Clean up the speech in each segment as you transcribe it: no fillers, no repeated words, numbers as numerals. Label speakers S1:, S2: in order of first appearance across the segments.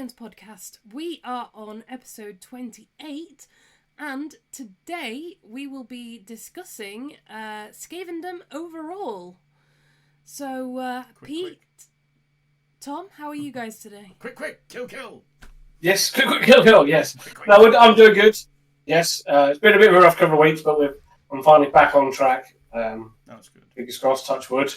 S1: Science Podcast. We are on episode 28, and today we will be discussing Skavendom overall. So, Pete, Tom, how are you guys today?
S2: Quick, kill.
S3: Yes, quick, kill, yes. Quick. No, I'm doing good. Yes, it's been a bit of a rough couple of weeks, but I'm finally back on track.
S2: That's good.
S3: Fingers crossed, touch wood.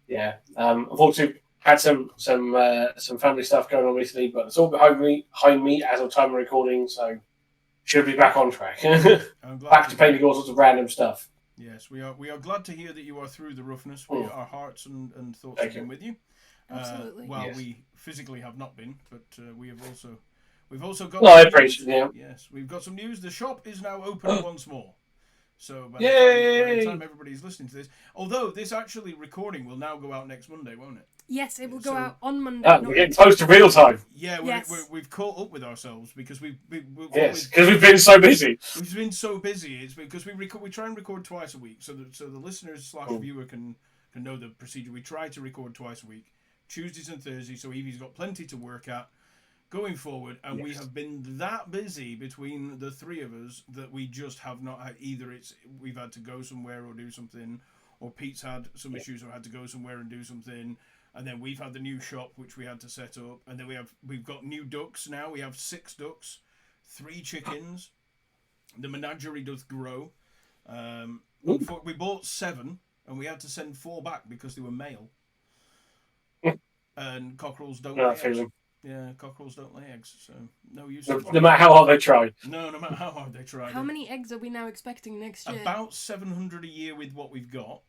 S3: Yeah. Unfortunately, had some family stuff going on recently, but it's all behind me as of time of recording, so should be back on track. Back to painting all sorts of random stuff.
S2: Yes, we are glad to hear that you are through the roughness. Our hearts and thoughts have been with you.
S1: Absolutely.
S2: Well, we physically have not been, but we've also got.
S3: No, I appreciate it. Yeah.
S2: Yes, we've got some news. The shop is now open once more. So by the time everybody's listening to this, although this actually recording will now go out next Monday, won't it?
S1: Yes, it will go out on Monday.
S3: We're getting close to real time.
S2: Yeah, we've caught up with ourselves because we've been
S3: so busy.
S2: We've been so busy. It's because we try and record twice a week, so the listeners / viewer can know the procedure. We try to record twice a week, Tuesdays and Thursdays, so Evie's got plenty to work at going forward, and we have been that busy between the three of us that we just have not had either. We've had to go somewhere or do something, or Pete's had some issues or had to go somewhere and do something, and then we've had the new shop which we had to set up, and then we've got new ducks now. We have 6 ducks, 3 chickens. The menagerie doth grow. We bought 7, and we had to send 4 back because they were male. And cockerels don't lay eggs. Yeah, cockerels don't lay eggs, so no use.
S3: No matter how hard they try.
S2: No matter how hard they try.
S1: How many eggs are we now expecting next year?
S2: About 700 a year with what we've got.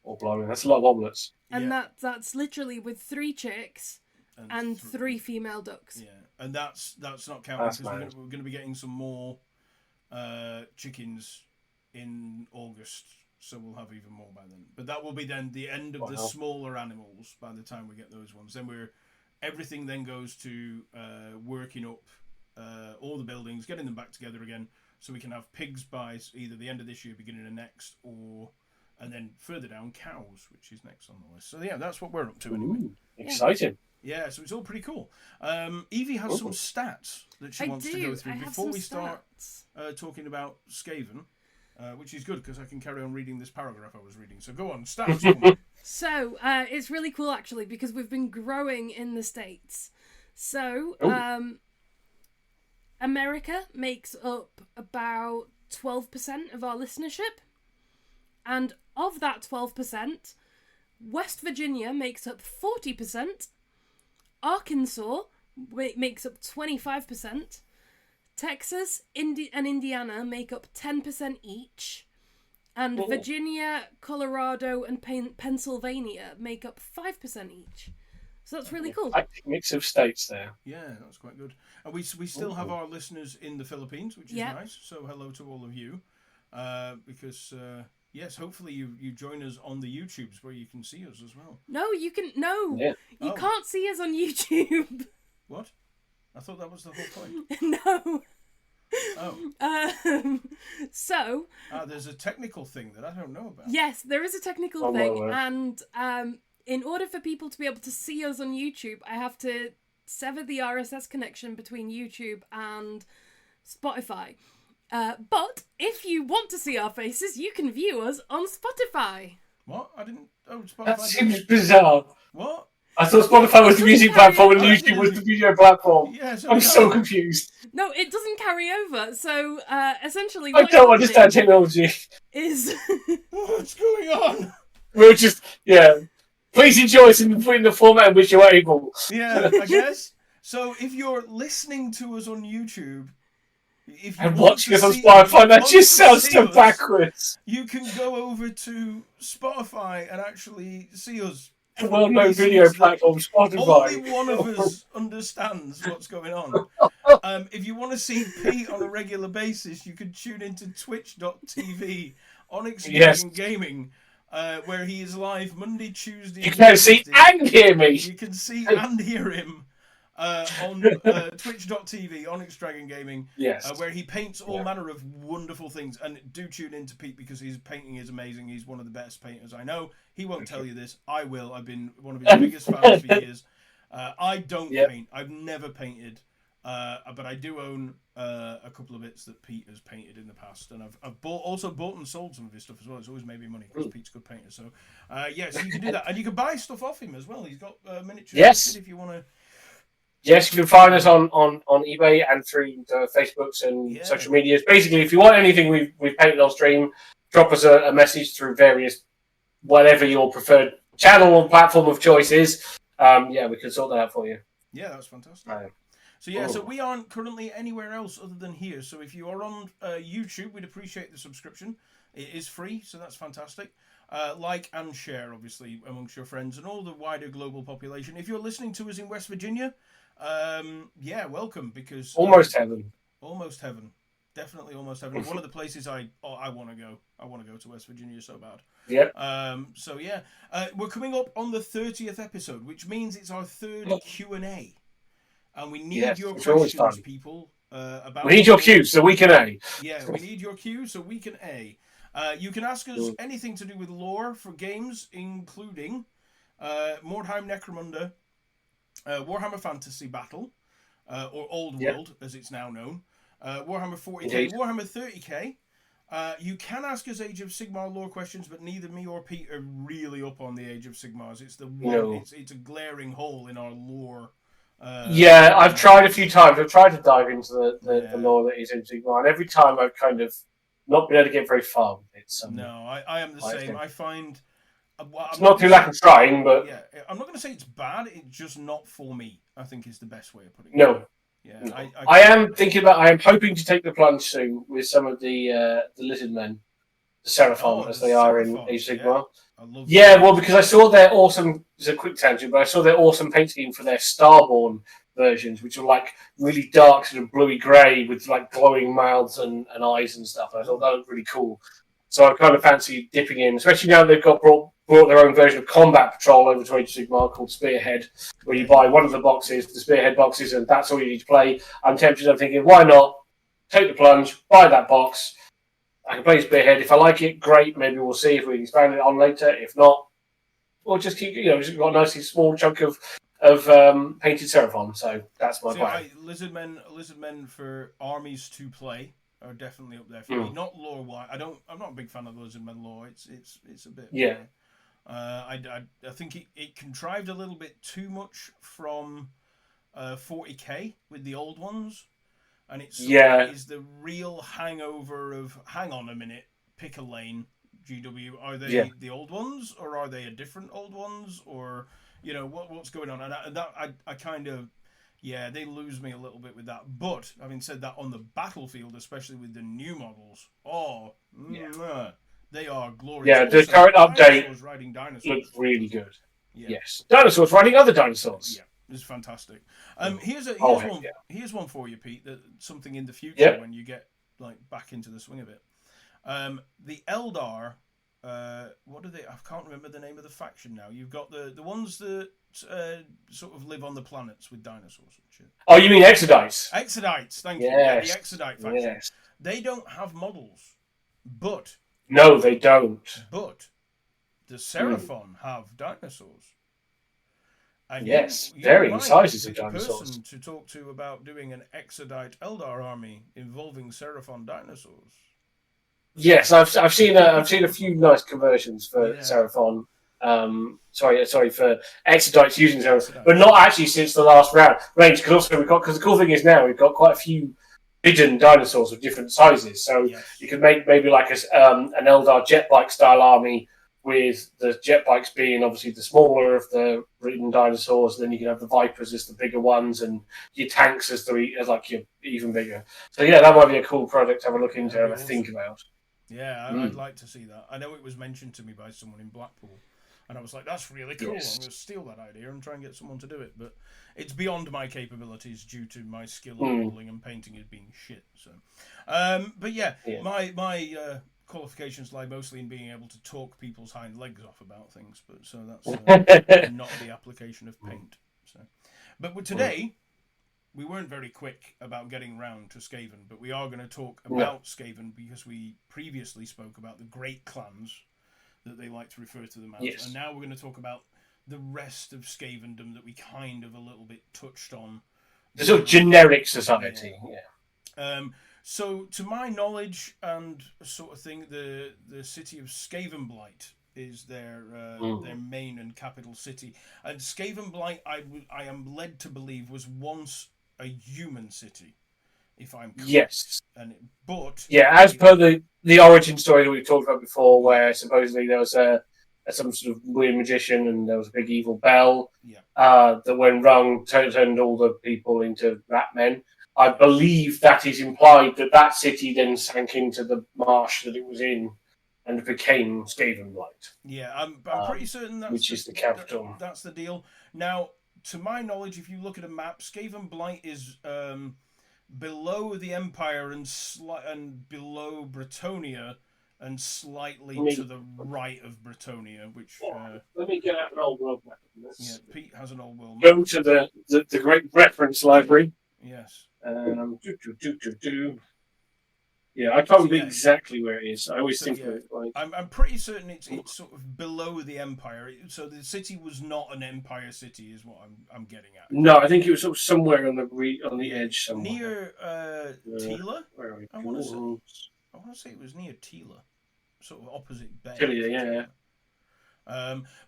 S3: Oh, blimey, that's a lot of omelets.
S1: And that's literally with 3 chicks and 3 female ducks.
S2: Yeah, and that's not counting because we're going to be getting some more chickens in August, so we'll have even more by then. But that will be then the end of the smaller animals by the time we get those ones. Then everything then goes to working up all the buildings, getting them back together again, so we can have pigs by either the end of this year, beginning of next, and then further down, cows, which is next on the list. So yeah, that's what we're up to anyway.
S3: Exciting.
S2: Yeah, so it's all pretty cool. Evie has some stats that she wants to go through before we start talking about Skaven, which is good because I can carry on reading this paragraph I was reading. So go on, stats.
S1: So, it's really cool, actually, because we've been growing in the States. So, America makes up about 12% of our listenership. And of that 12%, West Virginia makes up 40%. Arkansas makes up 25%. Texas and Indiana make up 10% each. And Virginia, Colorado, and Pennsylvania make up 5% each. So that's really cool.
S3: A mix of states there.
S2: Yeah, that's quite good. And we still have our listeners in the Philippines, which is nice. So hello to all of you. Because, yes, hopefully you join us on the YouTubes where you can see us as well.
S1: No, you can... No! Yeah. You can't see us on YouTube.
S2: What? I thought that was the whole point.
S1: No.
S2: Oh.
S1: So...
S2: there's a technical thing that I don't know about.
S1: Yes, there is a technical thing, and in order for people to be able to see us on YouTube, I have to sever the RSS connection between YouTube and Spotify. But if you want to see our faces, you can view us on Spotify.
S2: What? I didn't... Oh, Spotify...
S3: That seems bizarre.
S2: What?
S3: I thought Spotify was the music platform and YouTube was the video platform.
S2: Yeah,
S3: I'm so confused.
S1: No, it doesn't carry over. So, essentially...
S3: I don't understand technology.
S1: Is...
S2: What's going on?
S3: We'll just... Yeah. Please enjoy us in the format in which you're able.
S2: Yeah, I guess. So, if you're listening to us on YouTube...
S3: And watching us on Spotify, that just sounds so backwards.
S2: You can go over to Spotify and actually see us.
S3: The well-known video platform, Spotify.
S2: Only one of us understands what's going on. If you want to see Pete on a regular basis, you can tune into twitch.tv Onyx Gaming, where he is live Monday, Tuesday.
S3: You can see and hear me.
S2: You can see and hear him. On twitch.tv, Onyx Dragon Gaming, where he paints all manner of wonderful things. And do tune into Pete because his painting is amazing. He's one of the best painters I know. He won't tell you this. I will. I've been one of his biggest fans for years. I don't paint. I've never painted, but I do own a couple of bits that Pete has painted in the past, and I've also bought and sold some of his stuff as well. It's always made me money because Pete's a good painter. So so you can do that, and you can buy stuff off him as well. He's got miniatures.
S3: Yes.
S2: If you want to.
S3: Yes, you can find us on eBay and through the Facebooks and social medias. Basically, if you want anything we've painted on stream, drop us a message through various, whatever your preferred channel or platform of choice is. We can sort that out for you.
S2: Yeah, that's fantastic. So we aren't currently anywhere else other than here. So if you are on YouTube, we'd appreciate the subscription. It is free, so that's fantastic. Like and share, obviously, amongst your friends and all the wider global population. If you're listening to us in West Virginia, welcome, because
S3: almost heaven.
S2: Definitely almost heaven. One of the places I want to go. I want to go to West Virginia so bad. We're coming up on the 30th episode, which means it's our third Q&A, and we need your questions, people.
S3: We need your Q so we can A.
S2: Yeah, we need your Q so we can A. You can ask us anything to do with lore for games, including Mordheim Necromunda, Warhammer Fantasy Battle, or Old World, as it's now known, Warhammer 40k, Warhammer 30k. You can ask us Age of Sigmar lore questions, but neither me or Pete are really up on the Age of Sigmars. It's the one. It's a glaring hole in our lore.
S3: I've tried a few times. I've tried to dive into the lore that is in Sigmar, and every time I've kind of not been able to get very far with it.
S2: I am the same. I find
S3: it's not through lack of trying, but
S2: I'm not going to say it's bad. It's just not for me, I think, is the best way of putting it.
S3: No. I am hoping to take the plunge soon with some of the lizard men, the Seraphon, as they are in Age of Sigmar. Because I saw their awesome. It's a quick tangent, but I saw their awesome paint scheme for their Starborn versions, which are like really dark, sort of bluey grey with like glowing mouths and eyes and stuff. I thought that looked really cool. So I kind of fancy dipping in, especially now they've brought their own version of Combat Patrol over to Age of Sigmar called Spearhead, where you buy one of the boxes, the Spearhead boxes, and that's all you need to play. I'm tempted. I'm thinking, why not take the plunge, buy that box? I can play Spearhead. If I like it, great. Maybe we'll see if we can expand it on later. If not, we'll just keep. We've got a nicely small chunk of painted Seraphon. So that's my plan.
S2: Lizardmen for armies to play are definitely up there for me. Not lore wise. I'm not a big fan of Lizardmen lore. It's a bit. I think it contrived a little bit too much from 40k with the old ones, and it's is the real hangover of hang on a minute, pick a lane. GW, are they the old ones, or are they a different old ones, or what's going on? And I kind of they lose me a little bit with that. But having said that, on the battlefield, especially with the new models, they are glorious.
S3: Yeah, the current update looks really good. Yes, dinosaurs riding other dinosaurs.
S2: Yeah, it's fantastic. Here's one for you, Pete. That something in the future when you get back into the swing of it. The Eldar, what are they? I can't remember the name of the faction now. You've got the ones that sort of live on the planets with dinosaurs and shit.
S3: Oh, you mean Exodites?
S2: Exodites, thank you. Yeah, the Exodite faction. Yes. They don't have models, but
S3: no, they don't.
S2: But the Seraphon have dinosaurs. And
S3: varying sizes of dinosaurs.
S2: Person to talk to about doing an Exodite Eldar army involving Seraphon dinosaurs.
S3: Yes, I've seen a few nice conversions for Seraphon. Sorry for Exodites using Seraphon, but not actually since the last range. Because the cool thing is now we've got quite a few pigeon dinosaurs of different sizes, so you can make maybe like an Eldar jet bike style army with the jet bikes being obviously the smaller of the ridden dinosaurs. Then you can have the Vipers as the bigger ones, and your tanks as your even bigger. So that might be a cool project to have a look into, have a think about.
S2: Yeah, I'd like to see that. I know it was mentioned to me by someone in Blackpool, and I was like, that's really cool.
S3: Yes.
S2: I'm going to steal that idea and try and get someone to do it. But it's beyond my capabilities due to my skill at modelling and painting is being shit. So, my qualifications lie mostly in being able to talk people's hind legs off about things. But so that's not the application of paint. So, but with today, we weren't very quick about getting round to Skaven, but we are going to talk about Skaven because we previously spoke about the great clans that they like to refer to them as. Yes. And now we're going to talk about the rest of Skavendom that we kind of a little bit touched on.
S3: The sort of generic society. Yeah.
S2: So, to my knowledge and sort of thing, the city of Skavenblight is their main and capital city. And Skavenblight, I am led to believe, was once a human city, if I'm correct.
S3: Yes.
S2: But
S3: as per the origin story that we've talked about before, where supposedly there was some sort of weird magician and there was a big evil bell that when rung turned all the people into rat men. I believe that is implied that city then sank into the marsh that it was in and became Skavenblight.
S2: Yeah, I'm pretty certain that's
S3: which is the capital.
S2: That's the deal. Now, to my knowledge, if you look at a map, Skavenblight is below the Empire and below Bretonia and slightly to the right of Bretonia, which...
S3: let me get out an old world map.
S2: Yeah, Pete has an old world map.
S3: Go to the great reference library.
S2: Yes.
S3: Yeah, I can't remember exactly where it is. I always think of it like...
S2: I'm pretty certain it's sort of below the Empire. So the city was not an Empire city, is what I'm getting at.
S3: No, I think it was sort of somewhere on the edge somewhere.
S2: Near Tila?
S3: Where are we?
S2: I want to say it was near Tila. Sort of opposite Bay.
S3: Tila, yeah.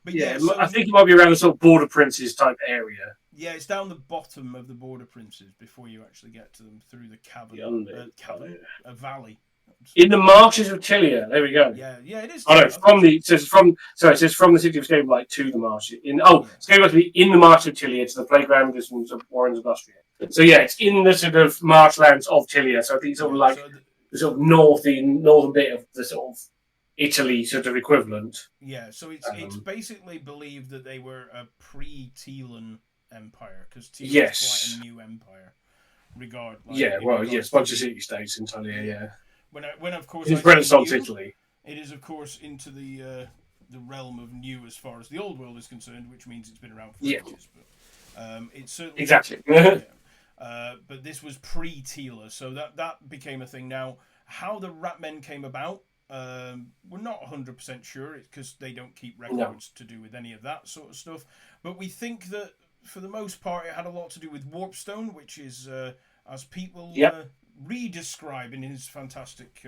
S2: But so,
S3: I think it might be around the sort of Border Princes type area.
S2: Yeah, it's down the bottom of the Border Princes before you actually get to them through the a valley.
S3: In the marshes of Tilia. There we go.
S2: Yeah, it is.
S3: Oh no, it says from the city of Skavenblight to the marshes. Skavenblight to be in the marsh of Tilia to the playground distance of Warrens of Austria. So yeah, it's in the sort of marshlands of Tilia. So I think it's sort of like the sort of northern bit of the sort of Italy sort of equivalent.
S2: Yeah, so it's basically believed that they were a pre-Telan empire because Telan is quite a new empire.
S3: Bunch of city-states in Italy. Yeah.
S2: When of course
S3: it's Renaissance Italy.
S2: It is of course into the realm of new as far as the old world is concerned, which means it's been around for ages. But it's certainly
S3: exactly.
S2: But this was pre-Tela, so that became a thing. Now, how the Ratmen came about, we're not 100% sure because they don't keep records to do with any of that sort of stuff. But we think that for the most part, it had a lot to do with warpstone, which is as people re-describe in his fantastic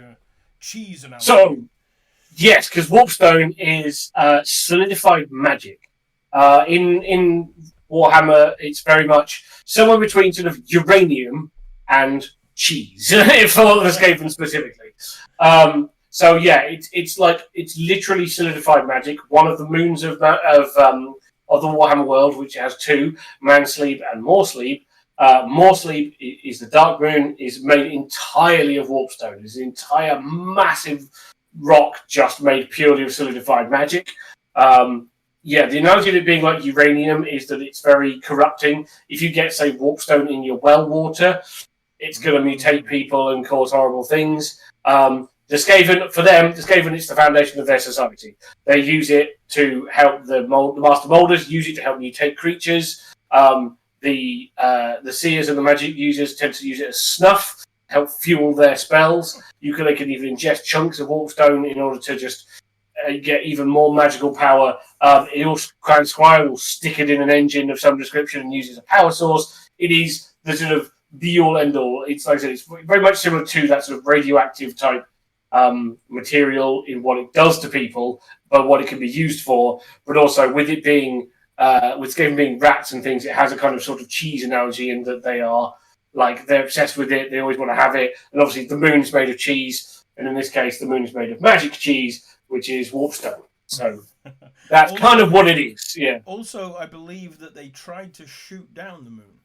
S2: cheese analogy.
S3: So, yes, because warpstone is solidified magic. In Warhammer, it's very much somewhere between sort of uranium and cheese, for the Skaven specifically. So yeah, it's literally solidified magic. One of the moons of the Warhammer world, which has two, Mansleep and Moresleep. Moresleep is the dark moon, is made entirely of warpstone. It's an entire massive rock just made purely of solidified magic. The analogy of it being like uranium is that it's very corrupting. If you get, say, warpstone in your well water, it's going to mutate people and cause horrible things. The Skaven, it's the foundation of their society. They use it to help the Master Molders, use it to help mutate creatures. The Seers and the Magic users tend to use it as snuff, help fuel their spells. They can even ingest chunks of warpstone in order to just get even more magical power. It also will stick it in an engine of some description and use it as a power source. It is the sort of be-all, end-all. It's like I said, it's very much similar to that sort of radioactive type material in what it does to people, but what it can be used for. But also with it being, with Skaven being rats and things, it has a kind of sort of cheese analogy in that they're obsessed with it. They always want to have it. And obviously the moon's made of cheese. And in this case, the moon is made of magic cheese, which is warpstone. So that's kind of what it is. Yeah.
S2: Also, I believe that they tried to shoot down the moon.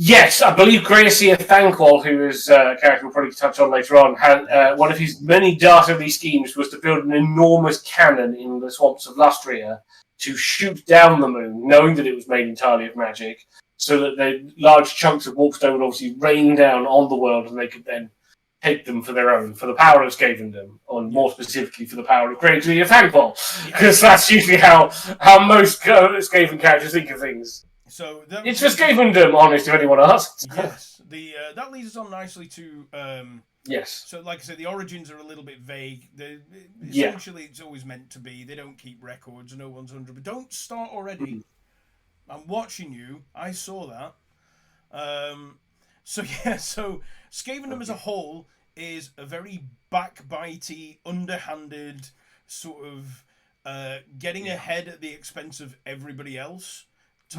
S3: Yes, I believe Gracia Thankwall, who is a character we'll probably touch on later on, had one of his many dastardly schemes was to build an enormous cannon in the swamps of Lustria to shoot down the moon, knowing that it was made entirely of magic, so that the large chunks of warpstone would obviously rain down on the world, and they could then take them for their own, for the power of Skavendom, or more specifically for the power of Gracia Thankwall, because that's usually how most Skaven characters think of things.
S2: So
S3: it's for Skavendom, honest, if anyone asks.
S2: Yes, that leads us on nicely to
S3: yes.
S2: So, like I said, the origins are a little bit vague. Essentially, it's always meant to be. They don't keep records. No one's 100. But don't start already. Mm-hmm. I'm watching you. I saw that. So Skavendom as a whole is a very backbitey, underhanded sort of getting ahead at the expense of everybody else.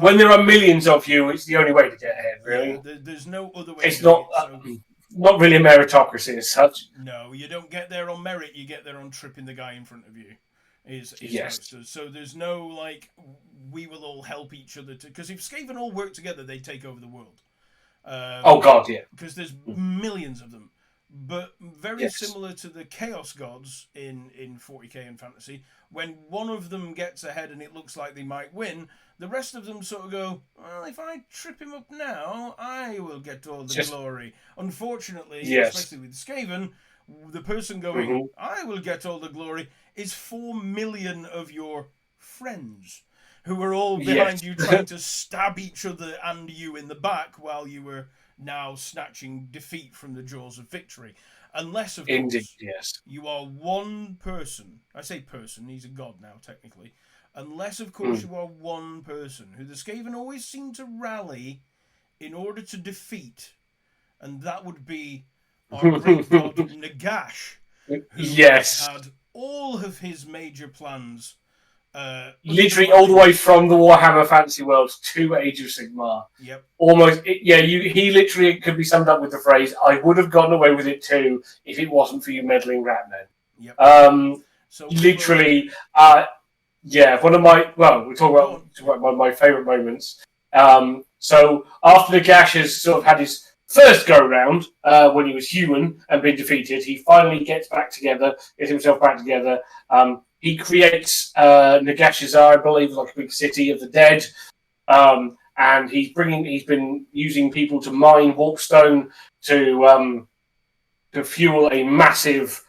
S3: When there are millions of you, it's the only way to get ahead, really.
S2: Yeah, there's no other way.
S3: It's not really a meritocracy as such.
S2: No, you don't get there on merit. You get there on tripping the guy in front of you.
S3: Yes.
S2: So there's no, like, we will all help each other. Because if Skaven all work together, they take over the world.
S3: Oh, God, yeah.
S2: Because there's millions of them. But very similar to the Chaos Gods in 40k and fantasy, when one of them gets ahead and it looks like they might win, the rest of them sort of go, well, if I trip him up now, I will get all the glory. Unfortunately, especially with Skaven, the person going, I will get all the glory, is 4 million of your friends who are all behind you trying to stab each other and you in the back while you were now snatching defeat from the jaws of victory. Unless, of course, you are one person. I say person, he's a god now, technically. Unless, of course, you are one person who the Skaven always seem to rally in order to defeat. And that would be our great god Nagash, who had all of his major plans
S3: literally all the way from the Warhammer Fantasy Worlds to Age of Sigmar.
S2: Yep.
S3: Almost, he literally could be summed up with the phrase, I would have gotten away with it too if it wasn't for you meddling rat men.
S2: Yep.
S3: So literally, one of my, we talk about one of my favourite moments. So after Nagash has sort of had his first go-round, when he was human and been defeated, he finally gets himself back together. He creates Nagashazar, I believe, like a big city of the dead, and he's been using people to mine warpstone to fuel a massive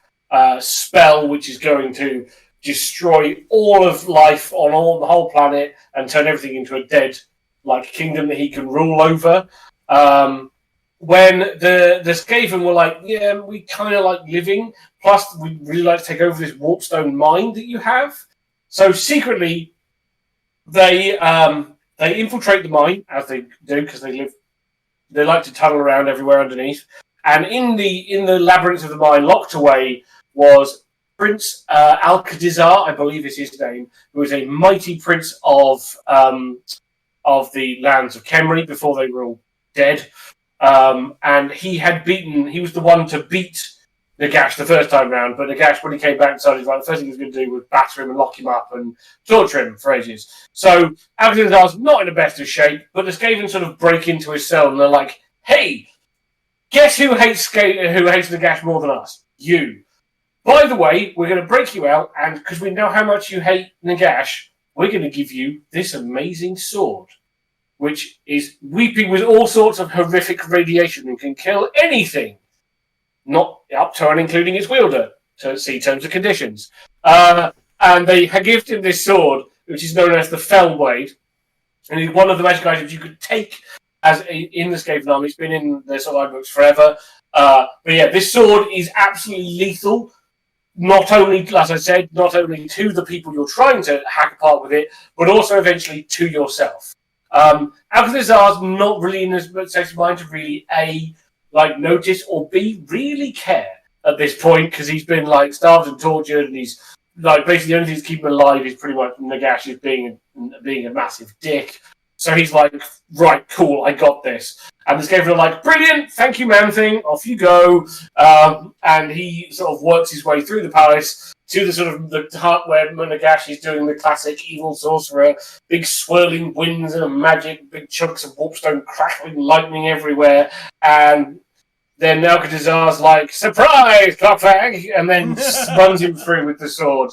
S3: spell, which is going to destroy all of life on the whole planet and turn everything into a dead kingdom that he can rule over. When the Skaven were like, yeah, we kind of like living, plus we really like to take over this warpstone mine that you have. So secretly, they infiltrate the mine, as they do, because they like to tunnel around everywhere underneath. And in the labyrinth of the mine, locked away, was Prince Alcadizar, I believe is his name, who was a mighty prince of the lands of Khemri before they were all dead. And he was the one to beat Nagash the first time round, but Nagash, when he came back, decided the first thing he was going to do was batter him and lock him up and torture him for ages. So Alcadizar's not in the best of shape, but the Skaven sort of break into his cell and they're like, hey, guess who hates Nagash more than us? You. By the way, we're going to break you out, and because we know how much you hate Nagash, we're going to give you this amazing sword, which is weeping with all sorts of horrific radiation and can kill anything, not up to and including its wielder. So see terms and conditions. And they give him this sword, which is known as the Fellblade, and it's one of the magic items you could take in the Skaven army. It's been in the Solar books forever. But yeah, this sword is absolutely lethal. Not only, as I said, to the people you're trying to hack apart with it, but also eventually to yourself. Alcadizar's not really in a state of mind to really A, notice, or B, really care at this point, because he's been starved and tortured, and he's basically the only thing that's keeping him alive is pretty much Nagash is being a massive dick. So he's like, right, cool, I got this. And the Skaven are like, brilliant, thank you, man-thing, off you go. And he sort of works his way through the palace to the hut where Nagash is doing the classic evil sorcerer, big swirling winds and magic, big chunks of warpstone crackling lightning everywhere. And then Alcadizar's like, surprise, cockfag! And then runs him through with the sword.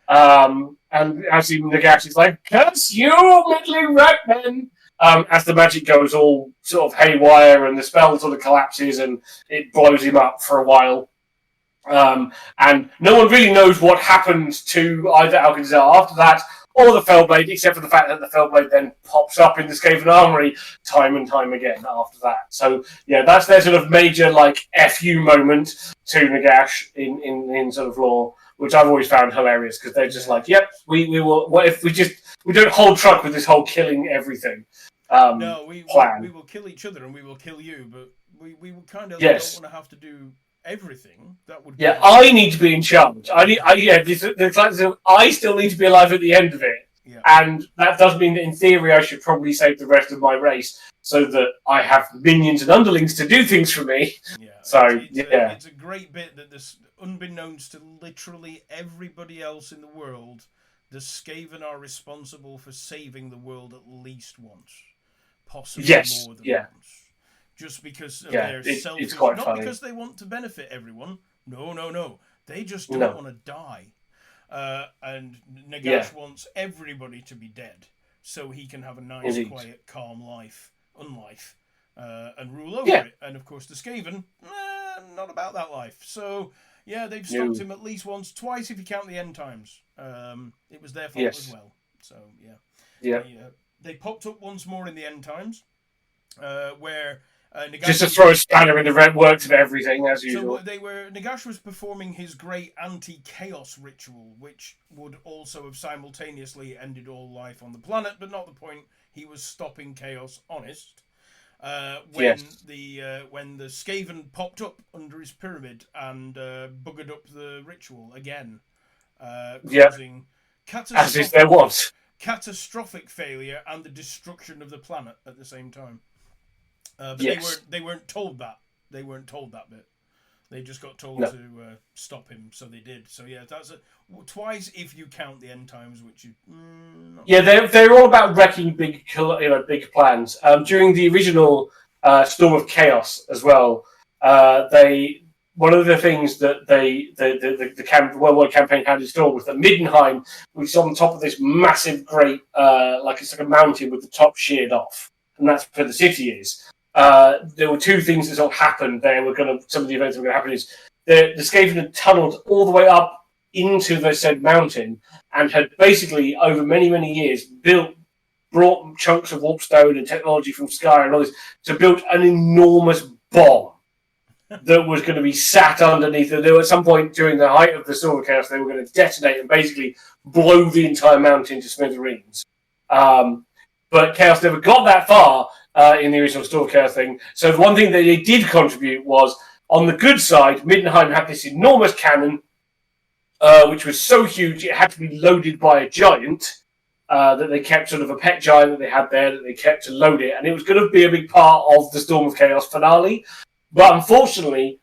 S3: And as Nagash is like, curse you, middling ratman! As the magic goes all sort of haywire and the spell sort of collapses and it blows him up for a while. And no one really knows what happened to either Alcadizar after that, or the Fellblade, except for the fact that the Fellblade then pops up in the Skaven Armory time and time again after that. So yeah, that's their sort of major like FU moment to Nagash in sort of lore, which I've always found hilarious because they're just like, yep, we will. What if we don't hold truck with this whole killing everything?
S2: No, we will kill each other and we will kill you, but we kind of don't want to have to do everything. That would
S3: I need to be in charge. I still need to be alive at the end of it, and that does mean that in theory I should probably save the rest of my race so that I have minions and underlings to do things for me.
S2: Yeah,
S3: so
S2: it's a great bit that this, unbeknownst to literally everybody else in the world, the Skaven are responsible for saving the world at least once. Possibly more than once. Just because of their selfish...
S3: It's quite
S2: not
S3: funny.
S2: Because they want to benefit everyone. No. They just don't want to die. And Nagash wants everybody to be dead so he can have a nice, quiet, calm life, and rule over it. And of course the Skaven, not about that life. So, yeah, they've stopped him at least once, twice if you count the end times. It was their fault as well. So, they popped up once more in the end times, where Nagash
S3: just to throw a spanner in the red works of everything as usual.
S2: So Nagash was performing his great anti-chaos ritual, which would also have simultaneously ended all life on the planet, but not the point. He was stopping chaos, honest. When the Skaven popped up under his pyramid and buggered up the ritual again, causing
S3: as if there was
S2: catastrophic failure and the destruction of the planet at the same time. But they weren't told that. They weren't told that bit. They just got told to stop him, so they did. So yeah, that's twice if you count the end times, which you.
S3: They're all about wrecking big plans. During the original Storm of Chaos as well, one of the things that the worldwide campaign had in store was that Middenheim was on top of this massive, great, it's like a mountain with the top sheared off, and that's where the city is. There were two things that sort of happened. Some of the events that were going to happen is the Skaven had tunneled all the way up into the said mountain and had basically over many, many years brought chunks of warpstone and technology from Sky and all this to build an enormous bomb that was going to be sat underneath. There at some point during the height of the Storm of Chaos, they were going to detonate and basically blow the entire mountain to smithereens. But Chaos never got that far in the original Storm of Chaos thing. So the one thing that they did contribute was, on the good side, Middenheim had this enormous cannon, which was so huge it had to be loaded by a giant, that they kept, sort of a pet giant that they had there that they kept to load it. And it was going to be a big part of the Storm of Chaos finale. But unfortunately,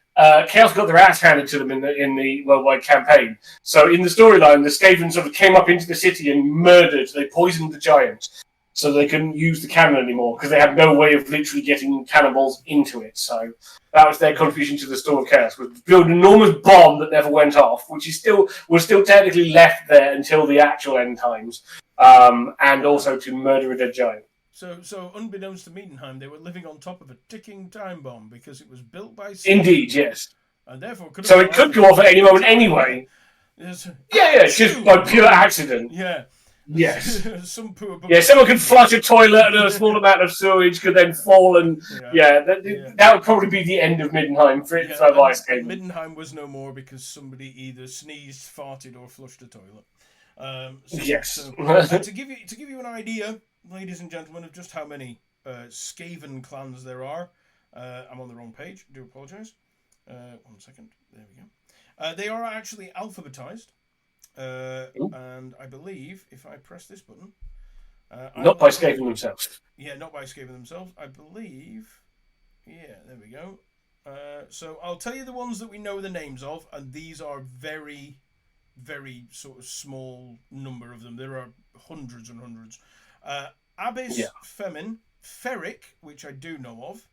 S3: Chaos got their ass handed to them in the worldwide campaign. So in the storyline, the Skaven sort of came up into the city and they poisoned the giant, so they couldn't use the cannon anymore because they had no way of literally getting cannonballs into it. So that was their contribution to the Storm of Chaos, was to build an enormous bomb that never went off, which was still technically left there until the actual end times, and also to murder a dead giant.
S2: So unbeknownst to Middenheim, they were living on top of a ticking time bomb because it was built by Skaven.
S3: Indeed, yes.
S2: And therefore
S3: it could go off at any moment anyway.
S2: Yes.
S3: Just by pure accident.
S2: Yeah.
S3: Yes.
S2: Some poor
S3: someone could flush a toilet and a small amount of sewage could then fall and that would probably be the end of Middenheim for Ice Skaven.
S2: Middenheim was no more because somebody either sneezed, farted, or flushed a toilet. To give you an idea, ladies and gentlemen, of just how many Skaven clans there are, I'm on the wrong page. I do apologise. 1 second. There we go. They are actually alphabetized. And I believe if I press this button,
S3: not by Skaven themselves.
S2: Yeah, not by Skaven themselves. I believe. Yeah, there we go. So I'll tell you the ones that we know the names of, and these are very, very sort of small number of them. There are hundreds and hundreds. Abyss, Femin, Ferric, which I do know of.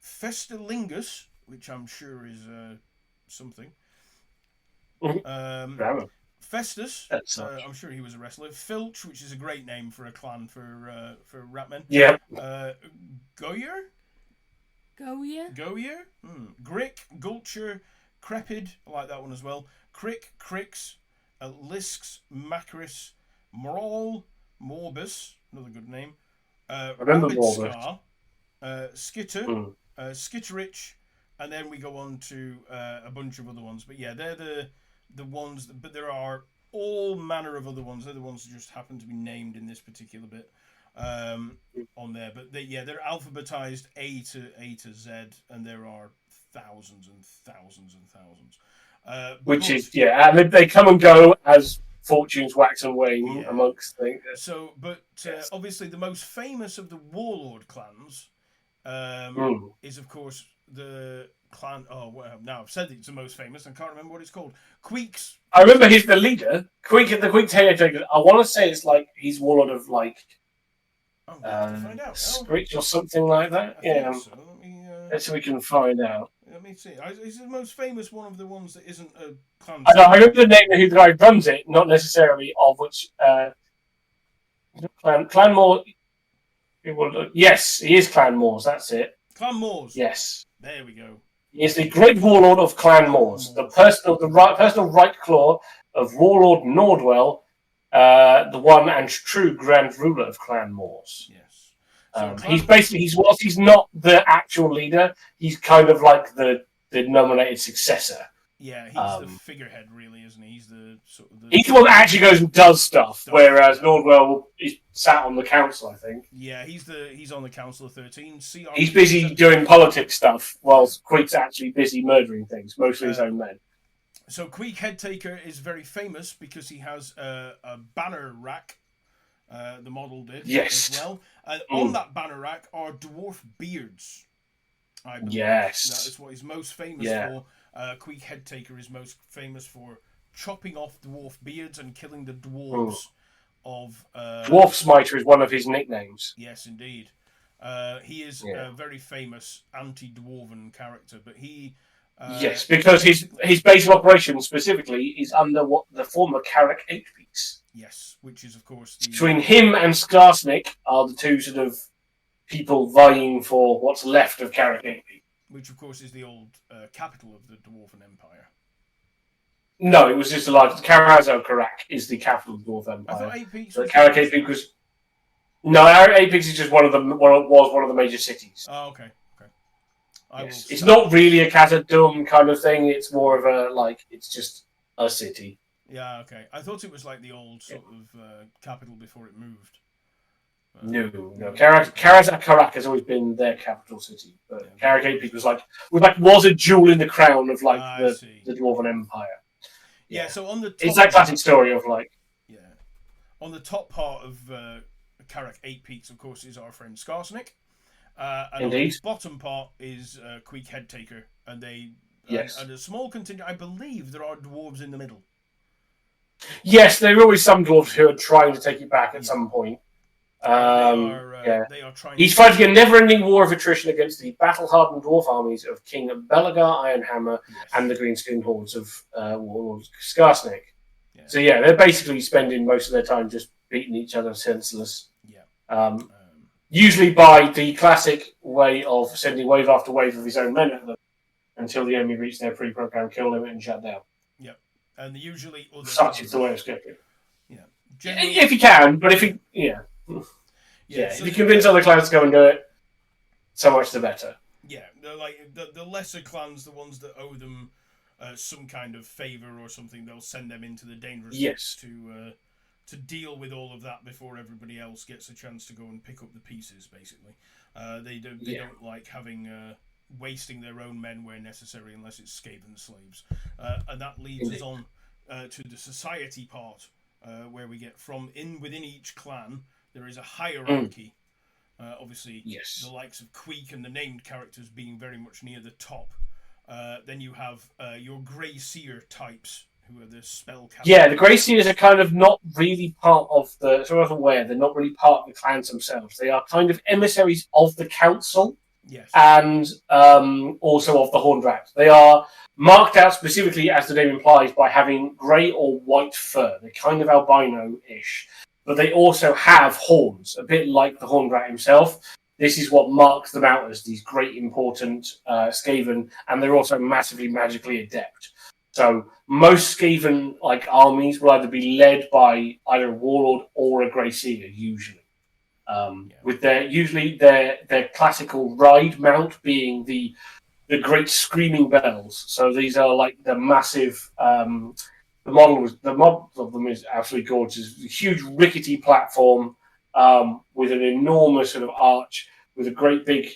S2: Festalingus, which I'm sure is something. Festus, I'm sure he was a wrestler. Filch, which is a great name for a clan for Ratmen.
S3: Yeah.
S2: Goyer. Grick, Gulcher, Crepid, I like that one as well. Crick, Cricks, Lisks, Macris, Morol, Morbus, another good name.
S3: I remember Morbus.
S2: Scar, Skitter, Skitterich, and then we go on to a bunch of other ones. But yeah, they're the ones. But there are all manner of other ones. They're the ones that just happen to be named in this particular bit on there. But they're alphabetized A to Z, and there are thousands and thousands and thousands.
S3: And they come and go as fortunes wax and wane amongst things.
S2: So, but obviously the most famous of the warlord clans is, of course, the clan. Oh, well, now I've said it's the most famous. I can't remember what it's called. Queeks.
S3: I remember he's the leader. The Queek Taylor. I want to say it's like he's warlord of like
S2: find out.
S3: Screech or something like that. Yeah. So. Let's see if we can find out.
S2: Let me see. He's the most famous one of the ones that isn't a clan.
S3: I remember the name of who the guy runs it, not necessarily of which Clan Moore. Yes, he is Clan Moors. That's it.
S2: Clan Moors.
S3: Yes.
S2: There we go.
S3: He is the great warlord of Clan Moors, the personal right claw of Warlord Nordwell, the one and true Grand Ruler of Clan Moors.
S2: Yes. So
S3: whilst he's not the actual leader, he's kind of like the nominated successor.
S2: Yeah, he's the figurehead, really, isn't he? He's the
S3: he's the one that actually goes and does stuff, whereas Nordwell is sat on the council, I think.
S2: Yeah, he's on the Council of 13.
S3: He's busy doing politics stuff, whilst Queek's actually busy murdering things, mostly his own men.
S2: So Queek Headtaker is very famous because he has a banner rack. The model did as well. And on that banner rack are dwarf beards. I believe.
S3: Yes.
S2: That is what he's most famous for. Queek Headtaker is most famous for chopping off dwarf beards and killing the dwarves of...
S3: Dwarf Smiter is one of his nicknames.
S2: Yes, indeed. He is a very famous anti-dwarven character, but he...
S3: yes, because his base of operations specifically is under what the former Carrick Eight-Peaks.
S2: Yes, which is, of course...
S3: Between him and Skarsnik are the two sort of people vying for what's left of Carrick Eight-Peaks.
S2: Which, of course, is the old capital of the Dwarven Empire.
S3: No, it was just a large... Karak is the capital of the Dwarven Empire.
S2: I thought Eight-Peaks
S3: was... Carrick Eight-Peaks was... No, Eight-Peaks is just one of the major cities.
S2: Oh, okay.
S3: It's not really a Khazad-dûm kind of thing. It's more of a, it's just a city.
S2: Yeah, okay. I thought it was like the old sort of capital before it moved.
S3: No. Karak has always been their capital city, but Carrick Eight-Peaks was a jewel in the crown of the Dwarven Empire.
S2: Yeah, so on the top,
S3: it's that classic story of
S2: on the top part of Carrick Eight-Peaks, of course, is our friend Skarsnik. And
S3: Indeed.
S2: On the bottom part is Queek Headtaker, and and a small contingent. I believe there are dwarves in the middle.
S3: Yes, there are always some dwarves who are trying to take it back at some point.
S2: They are trying.
S3: He's fighting a never-ending war of attrition against the battle-hardened dwarf armies of King Belagar Ironhammer and the Greenskin hordes of Warlord Skarsnik. Yeah. So they're basically spending most of their time just beating each other senseless.
S2: Yeah.
S3: Usually by the classic way of sending wave after wave of his own men at them until the enemy reach their pre-programmed kill limit and shut down.
S2: Yep. And usually other
S3: such is the way of skipping.
S2: Yeah.
S3: If you can, but if you so if you convince other clans to go and do it, so much the better.
S2: Yeah, they're like the lesser clans, the ones that owe them some kind of favour or something, they'll send them into the dangerous to deal with all of that before everybody else gets a chance to go and pick up the pieces. Basically, they don't like having wasting their own men where necessary, unless it's Skaven slaves, and that leads us on to the society part, where we get within each clan there is a hierarchy. Obviously, the likes of Queek and the named characters being very much near the top. Then you have your Grey Seer types, who are the spell casters.
S3: Yeah, the Grey Seers are kind of not really part of the... So I'm aware, they're not really part of the clans themselves. They are kind of emissaries of the council.
S2: Yes.
S3: And also of the Horned Rat. They are marked out specifically, as the name implies, by having grey or white fur. They're kind of albino-ish. But they also have horns, a bit like the Horned Rat himself. This is what marks them out as these great, important Skaven, and they're also massively magically adept. So most Skaven armies will either be led by either a warlord or a Grey Seer, usually. With their classical ride mount being the great screaming bells. So these are like the massive. The model of them is absolutely gorgeous. It's a huge rickety platform with an enormous sort of arch with a great big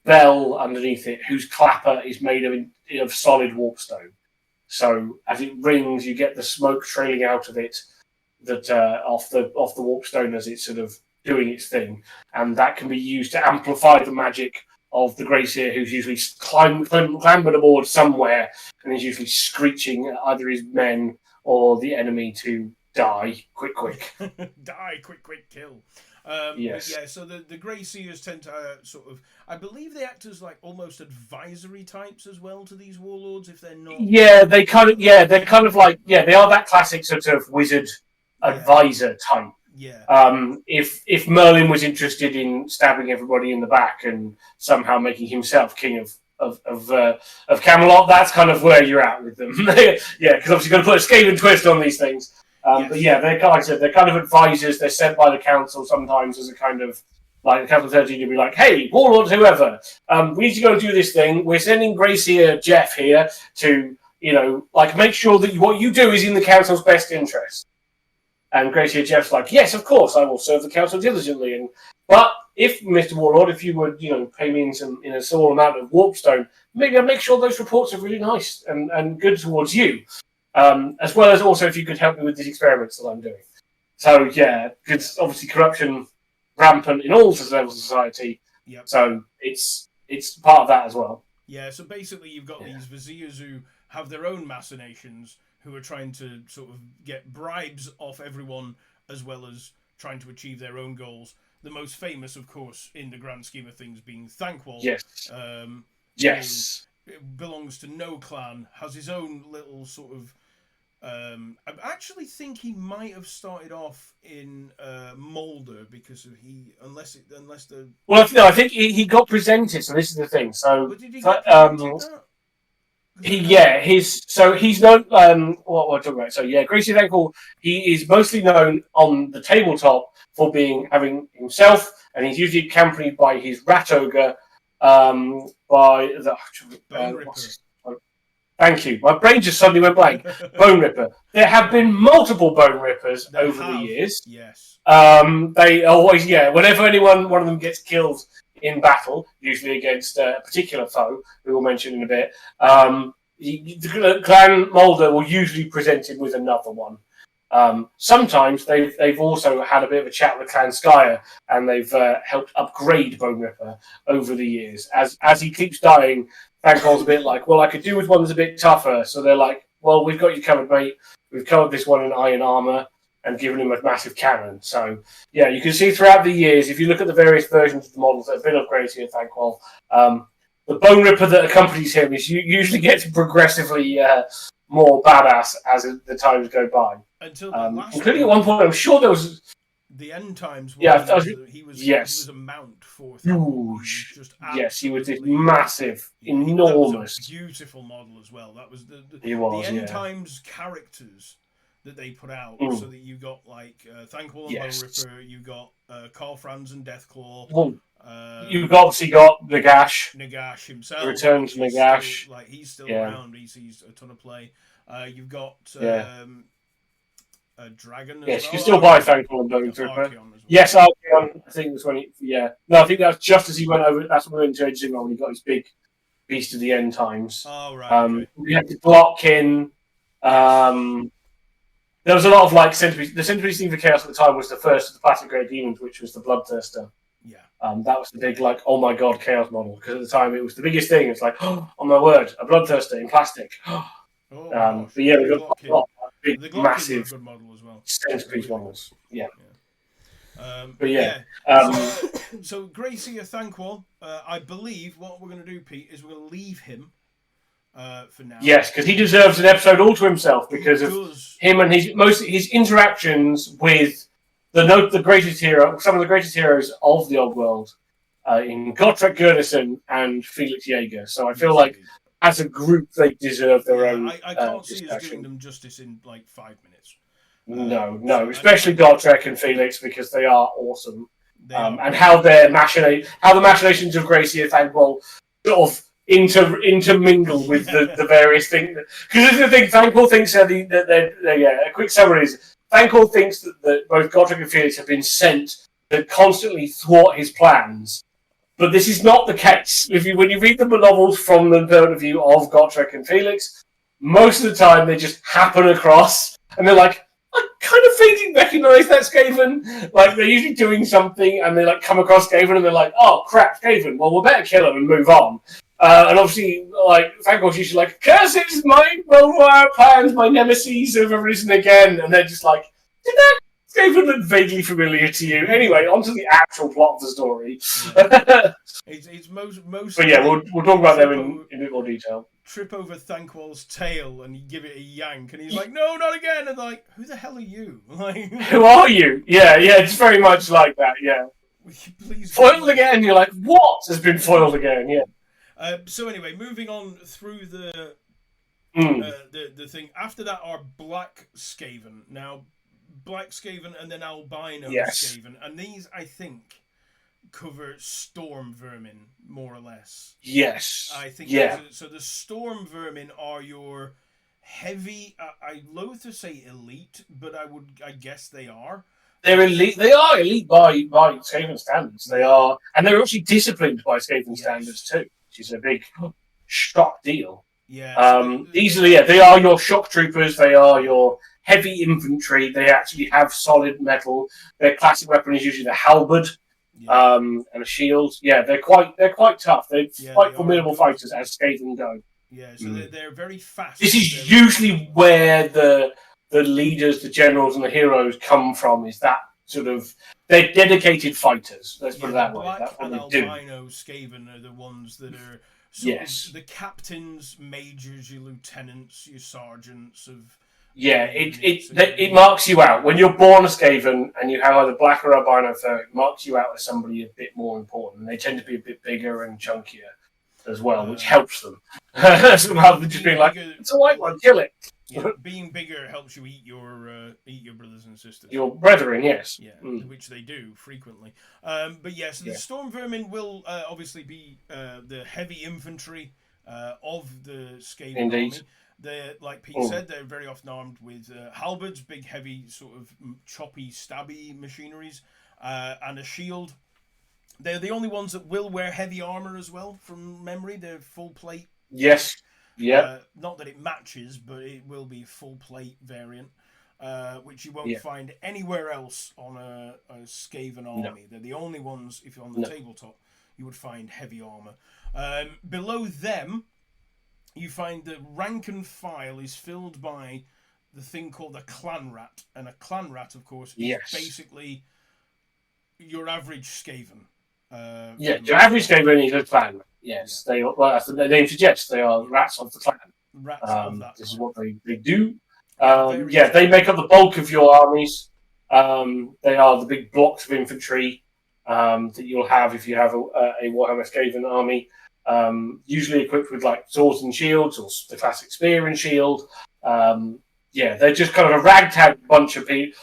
S3: bell underneath it, whose clapper is made of solid warpstone. So as it rings, you get the smoke trailing out of it that off the warpstone as it's sort of doing its thing, and that can be used to amplify the magic of the Grey Seer, who's usually clambered aboard somewhere and is usually screeching at either his men or the enemy to die quick.
S2: Die quick, kill.
S3: Yes.
S2: Yeah, so the Grey Seers tend to sort of, I believe they act as like almost advisory types as well to these warlords if they're not.
S3: Yeah, they're kind of like they are that classic sort of wizard advisor type.
S2: Yeah.
S3: If Merlin was interested in stabbing everybody in the back and somehow making himself king of Camelot, that's kind of where you're at with them. Yeah, because obviously you've got to put a Skaven twist on these things.
S2: Yes.
S3: But yeah, like I said, they're kind of advisors. They're sent by the council sometimes as a kind of like the Council 13 to be like, hey, warlords, whoever, we need to go do this thing. We're sending Grey Seer Jeff here to, make sure that what you do is in the council's best interest. And Grey Seer Jeff's like, yes, of course, I will serve the council diligently. But if, Mr. Warlord, if you would, pay me in a small amount of warpstone, maybe I'll make sure those reports are really nice and good towards you. As well as also if you could help me with these experiments that I'm doing. So, yeah, because obviously corruption rampant in all levels of society.
S2: Yep.
S3: So it's part of that as well.
S2: Yeah, so basically you've got these viziers who have their own machinations, who are trying to sort of get bribes off everyone as well as trying to achieve their own goals. The most famous, of course, in the grand scheme of things being Thankwall.
S3: Yes. Yes.
S2: Who belongs to no clan, has his own little sort of... I actually think he might have started off in Moulder because unless the...
S3: Well, no, I think he got presented, so this is the thing. So...
S2: But did he get presented that?
S3: He's known. What we're talking about. So yeah, Grey Seer Thankwall. He is mostly known on the tabletop for having himself, and he's usually accompanied by his rat ogre. By the
S2: Bone Ripper.
S3: Thank you. My brain just suddenly went blank. Bone Ripper. There have been multiple Bone Rippers over the years.
S2: Yes.
S3: They always, whenever one of them gets killed in battle, usually against a particular foe, we will mention in a bit, the Clan Moulder will usually present him with another one. Sometimes they've also had a bit of a chat with Clan Skyer, and they've helped upgrade Bone Ripper over the years. As he keeps dying, Thankwall's a bit like, well, I could do with one that's a bit tougher. So they're like, well, we've got you covered, mate. We've covered this one in iron armor and given him a massive cannon. So, yeah, you can see throughout the years, if you look at the various versions of the models that have been upgraded in Thankwall, the Bone Ripper that accompanies him usually gets progressively more badass as the times go by.
S2: Until the last
S3: including at one point, I'm sure there was...
S2: The end times.
S3: He
S2: was a mount for
S3: huge.
S2: Just
S3: he was this massive, enormous,
S2: that was a beautiful model as well. That was the end times characters that they put out, so that you got like Thankwall and Bone Ripper, you got Carl Franz and Deathclaw.
S3: Well, you've obviously got
S2: Nagash himself.
S3: Return to Nagash.
S2: He's still around. He sees a ton of play. You've got. A dragon as well.
S3: You can still buy Thankwall and Bone Ripper. Yes, Archeon. I think that's when I think that's just as he went over. That's when we went into Age of Sigmar when he got his big Beast of the End Times.
S2: Oh, right.
S3: We had to block in. There was a lot of Centuries. The Centuries thing for Chaos at the time was the first of the Platinum Grey Demons, which was the Bloodthirster.
S2: Yeah.
S3: That was the big, oh my god, Chaos model. Because at the time it was the biggest thing. It's like, oh my word, a Bloodthirster in plastic. But yeah, we got a lot of big, massive good model as well. Centuries models. Yeah.
S2: So Grey Seer Thankwall, I believe what we're going to do, Pete, is we're going to leave him for now.
S3: Yes, because he deserves an episode all to himself because of him and his interactions with the greatest hero, some of the greatest heroes of the old world, in Gottfried Gurneson and Felix Jaeger. So I feel like as a group, they deserve their own.
S2: I can't see us
S3: discussion.
S2: doing them justice in like 5 minutes.
S3: No, especially Gotrek and Felix, because they are awesome. And how the machinations of Gracie and Thanquol sort of intermingle with the various things. Because this is the thing, Thanquol thinks a quick summary is Thanquol thinks that both Gotrek and Felix have been sent to constantly thwart his plans. But this is not the case. When you read the novels from the point of view of Gotrek and Felix, most of the time they just happen across, and they're like, I kind of vaguely recognise that Skaven. Like, they're usually doing something, and they like come across Skaven, and they're like, oh crap, Skaven. Well, we'll better kill him and move on. And obviously, like, Thanquol's usually like, curses, my World plans, my nemesis have arisen again, and they're just like, did that Skaven look vaguely familiar to you? Anyway, onto the actual plot of the story.
S2: Yeah. It's most.
S3: But yeah, we'll talk about them in a bit more detail.
S2: Trip over Thanquol's tail and you give it a yank, and he's like, "No, not again!" And like, "Who the hell are you? Like,
S3: who are you?" Yeah, it's very much like that. Yeah,
S2: please
S3: foiled again. You're like, what has been foiled again? Yeah.
S2: So anyway, moving on through the thing. After that are Black Skaven. Now, Black Skaven and then Albino Skaven, and these I think cover storm vermin more or less.
S3: Yes,
S2: I think.
S3: Yeah.
S2: So the storm vermin are your heavy. I loathe to say elite, but I guess they are.
S3: They're elite. They are elite by Skaven standards. They are, and they're actually disciplined by Skaven standards too, which is a big shock deal.
S2: Yeah.
S3: They are your shock troopers. They are your heavy infantry. They actually have solid metal. Their classic weapon is usually the halberd. And a shield. Yeah, they're quite tough. They're quite formidable fighters as Skaven go.
S2: Yeah, so they're very fast.
S3: This is usually where the leaders, the generals, and the heroes come from. Is that sort of they're dedicated fighters? Let's put it that way. That's what
S2: and
S3: they do.
S2: Albino Skaven are the ones that are sort of the captains, majors, your lieutenants, your sergeants of.
S3: Yeah, it marks you out. When you're born a Skaven and you have either black or albino fur, it marks you out as somebody a bit more important. They tend to be a bit bigger and chunkier as well, which helps them. Rather than just being like, it's a white one, kill it.
S2: Yeah, being bigger helps you eat your brothers and sisters.
S3: Your brethren, yes.
S2: Yeah, which they do frequently. But yes, the Storm Vermin will obviously be the heavy infantry of the Skaven army. They're, like Pete said, they're very often armed with halberds, big, heavy, sort of choppy, stabby machineries, and a shield. They're the only ones that will wear heavy armor as well, from memory. They're full plate.
S3: Yes. Yeah.
S2: Not that it matches, but it will be full plate variant, which you won't find anywhere else on a Skaven army. No. They're the only ones, if you're on the tabletop, you would find heavy armor. Below them, you find that rank and file is filled by the thing called a clan rat. And a clan rat, of course, is basically your average Skaven.
S3: Your average Skaven is a clan. Yes, as the name suggests, they are rats of the clan.
S2: Rats of that
S3: this is what they do. They make up the bulk of your armies. They are the big blocks of infantry that you'll have if you have a Warhammer Skaven army. Usually equipped with like swords and shields, or the classic spear and shield. They're just kind of a ragtag bunch of dudes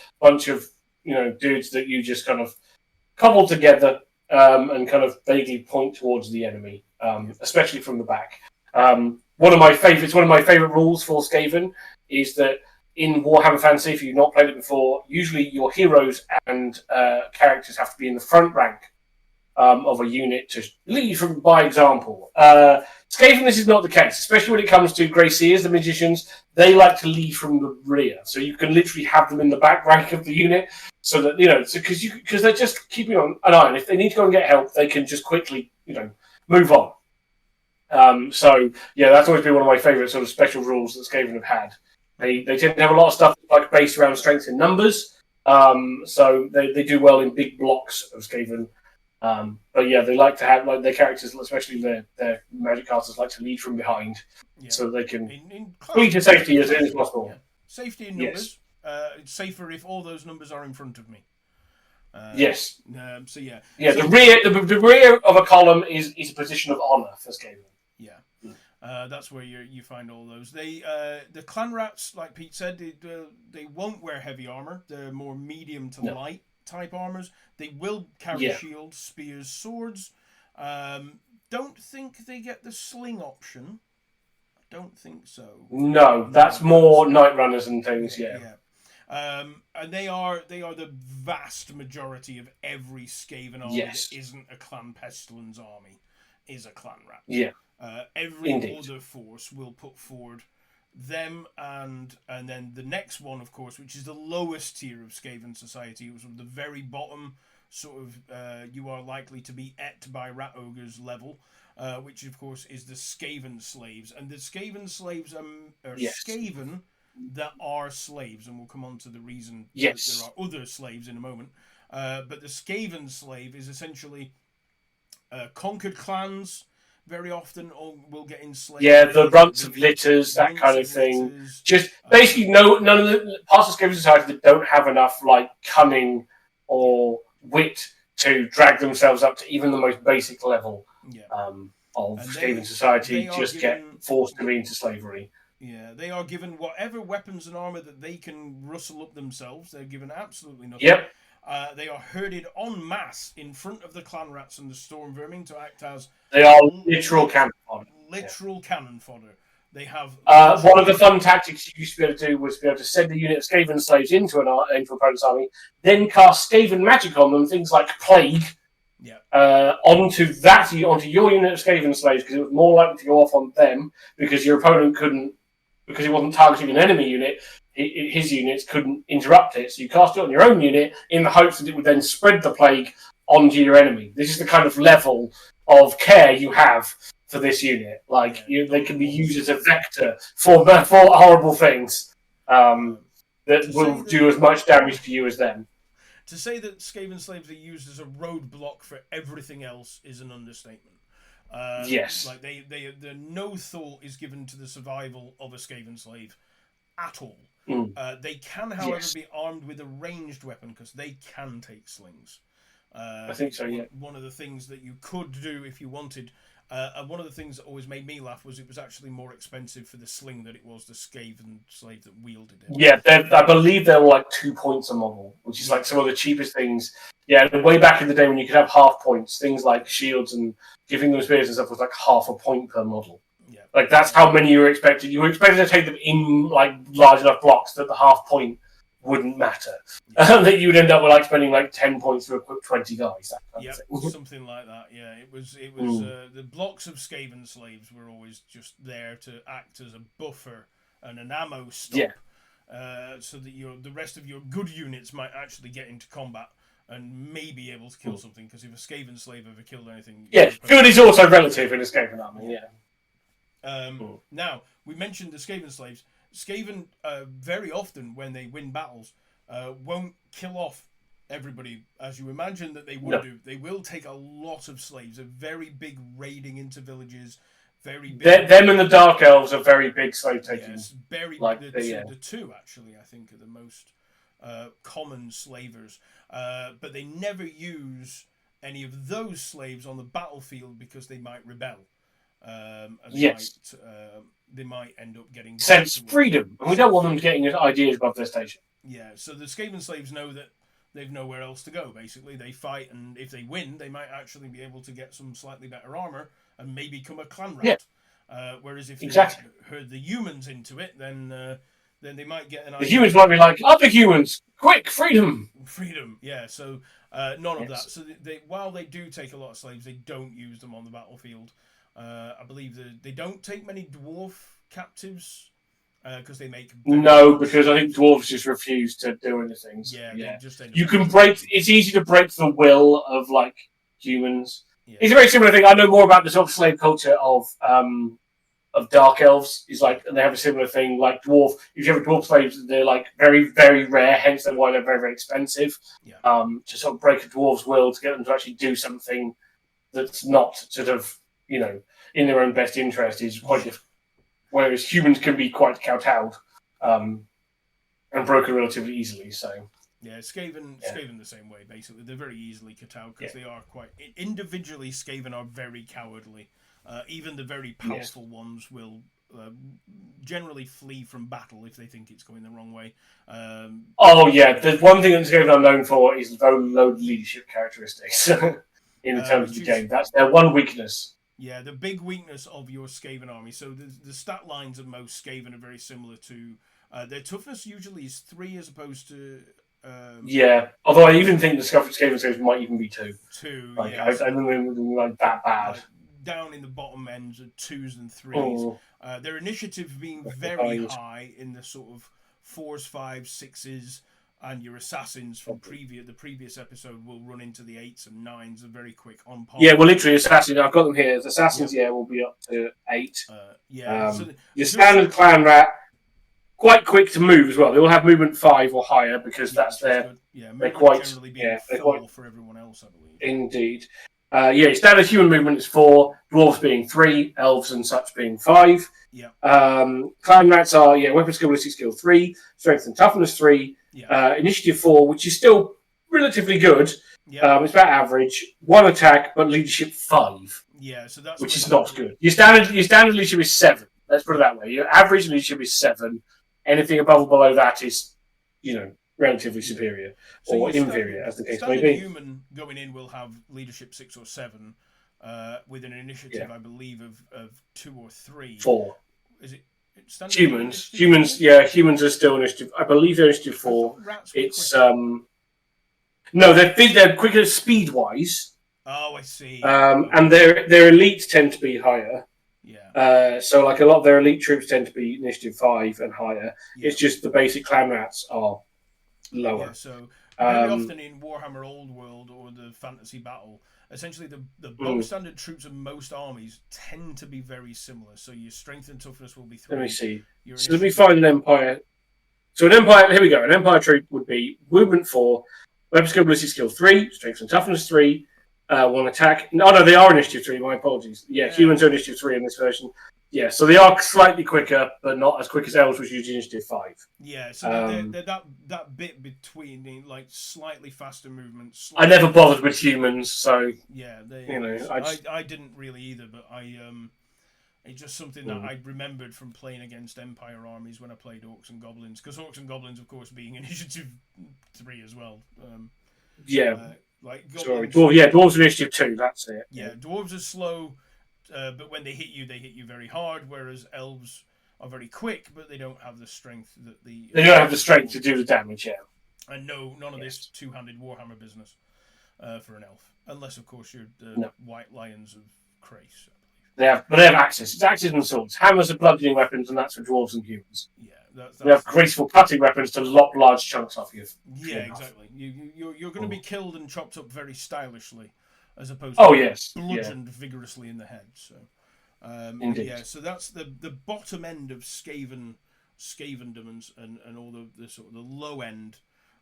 S3: that you just kind of cobble together and kind of vaguely point towards the enemy, especially from the back. One of my favorite rules for Skaven is that in Warhammer Fantasy, if you've not played it before, usually your heroes and characters have to be in the front rank of a unit to lead from by example. Skaven, this is not the case, especially when it comes to Grey Seers, the magicians. They like to lead from the rear, so you can literally have them in the back rank of the unit, so that because they're just keeping an eye on. If they need to go and get help, they can just quickly move on. That's always been one of my favourite sort of special rules that Skaven have had. They tend to have a lot of stuff like based around strength in numbers, so they do well in big blocks of Skaven. They like to have their characters, especially their magic casters, like to lead from behind, so they can flee to safety as soon as possible. Yeah.
S2: Safety in numbers. It's safer if all those numbers are in front of me. The
S3: rear of a column is a position of honour for Skaven.
S2: Yeah. That's where you find all those. The clan rats, like Pete said, they won't wear heavy armor. They're more medium to light type armors. They will carry shields, spears, swords. Don't think they get the sling option. I don't think so.
S3: No, that's more night runners and things. Yeah.
S2: And they are the vast majority of every Skaven army that isn't a clan pestilence army is a clan rat.
S3: Yeah.
S2: Every other force will put forward them and then the next one, of course, which is the lowest tier of Skaven Society, it was the very bottom sort of you are likely to be et by rat ogres level, which of course is the Skaven slaves, and the Skaven slaves are Skaven that are slaves, and we'll come on to the reason that there are other slaves in a moment. But the Skaven slave is essentially conquered clans. Very often will get enslaved. Yeah,
S3: the runts of litters, that kind of thing. Litters, just basically none of the parts of Skaven Society that don't have enough cunning or wit to drag themselves up to even the most basic level of Skaven Society just get forced to be into slavery.
S2: Yeah, they are given whatever weapons and armor that they can rustle up themselves. They're given absolutely nothing.
S3: Yep.
S2: They are herded en masse in front of the clan rats and the storm vermin to act as...
S3: They are literal cannon fodder.
S2: Cannon fodder. They have...
S3: one of the fun tactics you used to be able to do was be able to send a unit of Skaven slaves into an opponent's army, then cast Skaven magic on them, things like Plague, onto your unit of Skaven slaves, because it was more likely to go off on them, because your opponent couldn't, because he wasn't targeting an enemy unit, his units couldn't interrupt it, so you cast it on your own unit in the hopes that it would then spread the plague onto your enemy. This is the kind of level of care you have for this unit. They can be used as a vector for horrible things that will do as much damage to you as them.
S2: To say that Skaven slaves are used as a roadblock for everything else is an understatement.
S3: Yes.
S2: No thought is given to the survival of a Skaven slave at all. They can, however, be armed with a ranged weapon because they can take slings.
S3: I think so, yeah.
S2: One of the things that you could do if you wanted, and one of the things that always made me laugh was it was actually more expensive for the sling than it was the Skaven slave that wielded it.
S3: Yeah, I believe they were 2 points a model, which is some of the cheapest things. Yeah, way back in the day when you could have half points, things like shields and giving them spears and stuff was half a point per model. Yeah. That's how many you were expected. You were expected to take them in large enough blocks that the half point wouldn't matter. That you would end up with spending 10 points to equip 20 guys.
S2: Something like that. Yeah, it was. The blocks of Skaven slaves were always just there to act as a buffer and an ammo stop, so that the rest of your good units might actually get into combat and may be able to kill something. Because if a Skaven slave ever killed anything,
S3: good is also relative in a Skaven army.
S2: Now, we mentioned the Skaven slaves. Skaven, very often, when they win battles, won't kill off everybody as you imagine that they would do. They will take a lot of slaves, a very big raiding into villages, very big...
S3: Them and the Dark Elves are very big slave taking.
S2: Yes, the two, actually, I think, are the most common slavers. But they never use any of those slaves on the battlefield because they might rebel. They might end up getting
S3: sense freedom, and we don't want them getting ideas above their station.
S2: Yeah, so the Skaven slaves know that they've nowhere else to go. Basically, they fight, and if they win, they might actually be able to get some slightly better armor and maybe become a clan rat. Whereas if they herd the humans into it, then they might get an idea.
S3: The humans might be like, "Other humans, quick, freedom!"
S2: Freedom, yeah. So none of that. So while they do take a lot of slaves, they don't use them on the battlefield. I believe that they don't take many dwarf captives because they make...
S3: because I think dwarves just refuse to do anything.
S2: Yeah. Just
S3: you can break... It's easy to break the will of humans. Yeah. It's a very similar thing. I know more about the sort of slave culture of Dark Elves. And they have a similar thing. Dwarf... If you have a dwarf slaves, they're very, very rare, hence why they're very, very expensive.
S2: Yeah.
S3: To sort of break a dwarf's will to get them to actually do something that's not sort of... in their own best interest is quite difficult. Whereas humans can be quite kowtowed and broken relatively easily. So
S2: Skaven the same way. Basically, they're very easily kowtowed because they are quite individually. Skaven are very cowardly. Even the very powerful ones will generally flee from battle if they think it's going the wrong way.
S3: The one thing that Skaven are known for is very low leadership characteristics in terms of the game. That's their one weakness.
S2: Yeah, the big weakness of your Skaven army. So the stat lines of most Skaven are very similar to their toughness. Usually is 3 as opposed to.
S3: Although I even think the Skaven Society might even be 2.
S2: 2,
S3: I don't think like that bad.
S2: Like, down in the bottom ends of 2s and 3s. Their initiative being very high in the sort of 4s, 5s, 6s, and your assassins from the previous episode will run into the 8s and 9s. Are very quick on par.
S3: Yeah, well, literally, assassins. I've got them here. The assassins, will be up to 8.
S2: So
S3: your standard clan rat, quite quick to move as well. They all have movement 5 or higher because that's their. They're quite.
S2: They're quite for everyone else, I believe.
S3: Indeed. Standard human movement is 4, dwarves being 3, elves and such being 5.
S2: Yeah.
S3: Clan rats are weapon skill, ballistic skill 3, strength and toughness 3, initiative 4, which is still relatively good. Yeah. It's about average. 1 attack, but leadership 5.
S2: Yeah, so that's
S3: which is not good. Your standard leadership is 7. Let's put it that way. Your average leadership is 7. Anything above or below that is, relatively superior or inferior, as the case may be.
S2: Human going in will have leadership 6 or 7, with an initiative, I believe, of 2 or 3.
S3: 4.
S2: Is it
S3: standard? Humans are still initiative. I believe they're initiative 4. It's no, they're quicker speed wise.
S2: Oh, I see.
S3: And their elites tend to be higher.
S2: Yeah.
S3: So like a lot of their elite troops tend to be initiative 5 and higher. Yeah. It's just the basic clan rats are lower.
S2: Yeah, so very often in Warhammer Old World or the Fantasy Battle, essentially the bog standard troops of most armies tend to be very similar. So your strength and toughness will be 3.
S3: Let me see. So let me find an empire. So an empire, here we go. An empire troop would be movement 4, weapon skill, ballistic skill 3, strength and toughness 3, 1 attack. No, they are initiative 3. My apologies. Yeah, humans are initiative 3 in this version. Yeah, so they are slightly quicker, but not as quick as elves, which usually initiative 5.
S2: Yeah, so they're that bit between the slightly faster movements.
S3: I never bothered with humans, so
S2: I didn't really either, but it's just something that I remembered from playing against Empire armies when I played Orcs and Goblins, because Orcs and Goblins, of course, being initiative 3 as well.
S3: Dwarves are initiative 2. That's it.
S2: Yeah, dwarves are slow. But when they hit you very hard. Whereas elves are very quick, but they don't have the strength that they
S3: don't have the strength to do the damage. Yeah,
S2: and none of this 2-handed Warhammer business for an elf, unless of course you're the White Lions of Crace.
S3: They have axes. It's axes and swords. Hammers are bludgeoning weapons, and that's for dwarves and humans.
S2: Yeah,
S3: they have graceful cutting weapons to lop large chunks off you.
S2: Yeah, exactly. You're going to be killed and chopped up very stylishly, as opposed to bludgeoned vigorously in the head. So, so that's the bottom end of Skavendom and all the sort of the low end.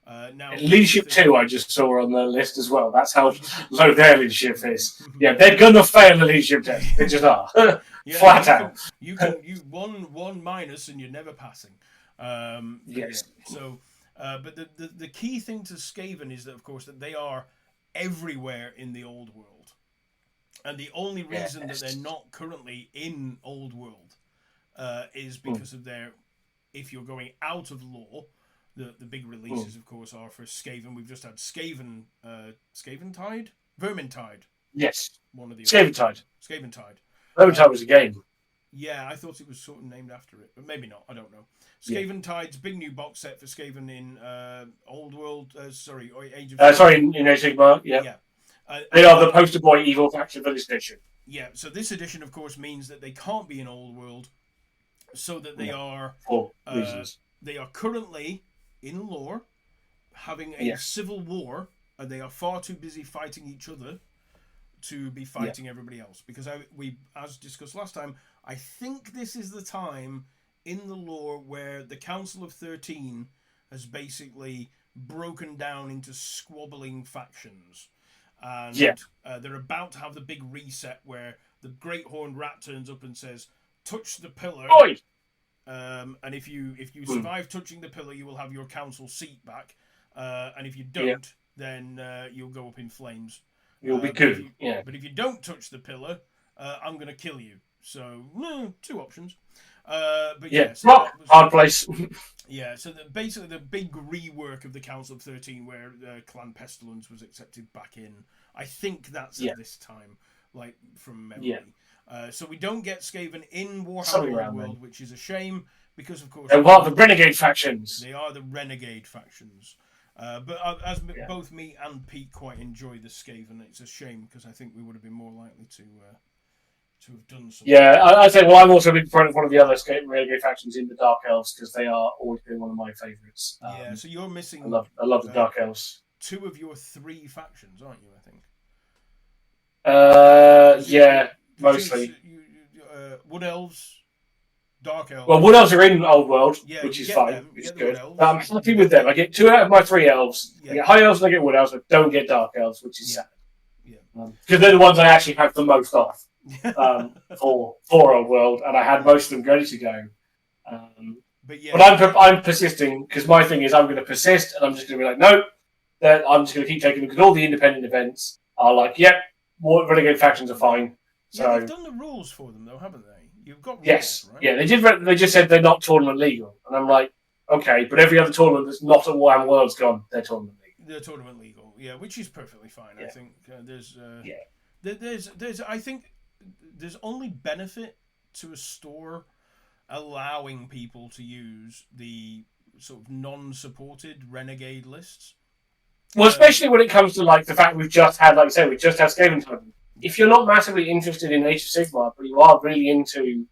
S2: Now
S3: leadership 2, I just saw on the list as well. That's how low their leadership is. Yeah, they're gonna fail the leadership test. They just are flat out.
S2: You one minus and you're never passing.
S3: Yes.
S2: So, but the key thing to Skaven is that, of course, that they are everywhere in the old world, and the only reason that they're not currently in old world is because of their. If you're going out of lore, the big releases, of course, are for Skaven. We've just had Skaven Tide, Vermintide.
S3: Yes,
S2: one of the
S3: Skaventide.
S2: Vermintide
S3: was a game.
S2: Yeah, I thought it was sort of named after it, but maybe not. I don't know. Skaventide's big new box set for Skaven in Old World. Age of.
S3: In Age of Sigmar. Yeah. They are the poster boy evil faction for this edition.
S2: Yeah. So this edition, of course, means that they can't be in Old World, so that they are.
S3: For reasons.
S2: They are currently in lore, having a civil war, and they are far too busy fighting each other to be fighting everybody else. Because as discussed last time, I think this is the time in the lore where the Council of 13 has basically broken down into squabbling factions. And they're about to have the big reset where the Great Horned Rat turns up and says, "Touch the pillar."
S3: Oi!
S2: And if you survive touching the pillar, you will have your council seat back. And if you don't, then you'll go up in flames.
S3: You'll be good.
S2: But if you don't touch the pillar, I'm going to kill you. So, two options. But
S3: hard place.
S2: Yeah, so basically the big rework of the Council of 13 where Clan Pestilence was accepted back in, I think that's at this time, like, from memory. So we don't get Skaven in Warhammer Old World, which is a shame, because, of course...
S3: They're one of the Renegade factions.
S2: They are the Renegade factions. But as both me and Pete quite enjoy the Skaven, it's a shame, because I think we would have been more likely to have done something.
S3: Yeah, I'd say, well, I'm also a big fan of one of the other Renegade factions in the Dark Elves, because they are always been one of my favourites.
S2: So you're missing...
S3: I love the Dark Elves.
S2: 2 of your 3 factions, aren't you, I think?
S3: Mostly.
S2: Wood Elves, Dark Elves...
S3: Well, Wood Elves are in Old World, which is fine, which is good. I'm happy with them. I get 2 out of my 3 Elves. I get High Elves and I get Wood Elves, but don't get Dark Elves, which is sad. Because they're the ones I actually have the most of. For Old World, and I had most of them ready to go. But I'm persisting, because my thing is I'm going to persist, and I'm just going to be like, no, I'm just going to keep taking them, because all the independent events are like, Renegade factions are fine. So
S2: they've done the rules for them, though, haven't they? You've got rules, right?
S3: Yeah, they did. They just said they're not tournament legal, and I'm like, okay, but every other tournament that's not at Warhammer World's gone, they're tournament legal.
S2: They're tournament legal, which is perfectly fine. I think there's I think there's only benefit to a store allowing people to use the sort of non-supported Renegade lists.
S3: Well, especially when it comes to like the fact we've just had, like I say, Skaven Society. If you're not massively interested in Age of Sigmar, but you are really into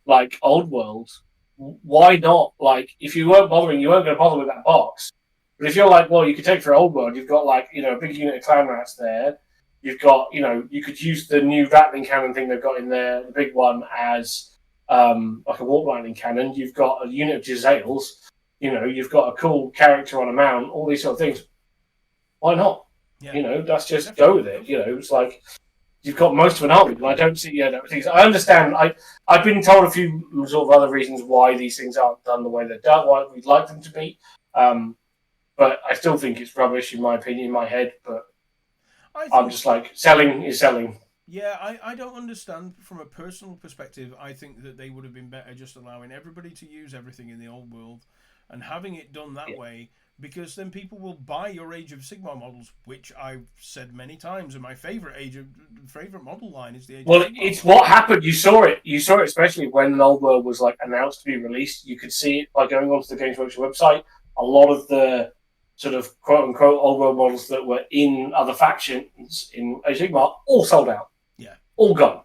S3: like Old World, why not? Like, if you weren't bothering, you weren't going to bother with that box. But if you're like, well, you could take for Old World, you've got like, a big unit of clan rats there. You've got, you could use the new rattling cannon thing they've got in there, the big one, as like a warp lightning cannon. You've got a unit of Jezzails. You've got a cool character on a mount. All these sort of things. Why not? Yeah. Let's just go with it. It's like you've got most of an army, and I don't see. I understand. I've been told a few sort of other reasons why these things aren't done the way they're done, why we'd like them to be. But I still think it's rubbish, in my opinion, in my head. But I'm just like, selling is selling.
S2: Yeah, I don't understand from a personal perspective. I think that they would have been better just allowing everybody to use everything in the Old World and having it done that way, because then people will buy your Age of Sigmar models, which I've said many times, and my favourite model line is the Age of Sigmar.
S3: Well, it's what happened. You saw it, especially when an Old World was like announced to be released. You could see it by going onto the Games Workshop website. A lot of the sort of quote-unquote Old World models that were in other factions in Age of Sigmar all sold out.
S2: Yeah.
S3: All gone.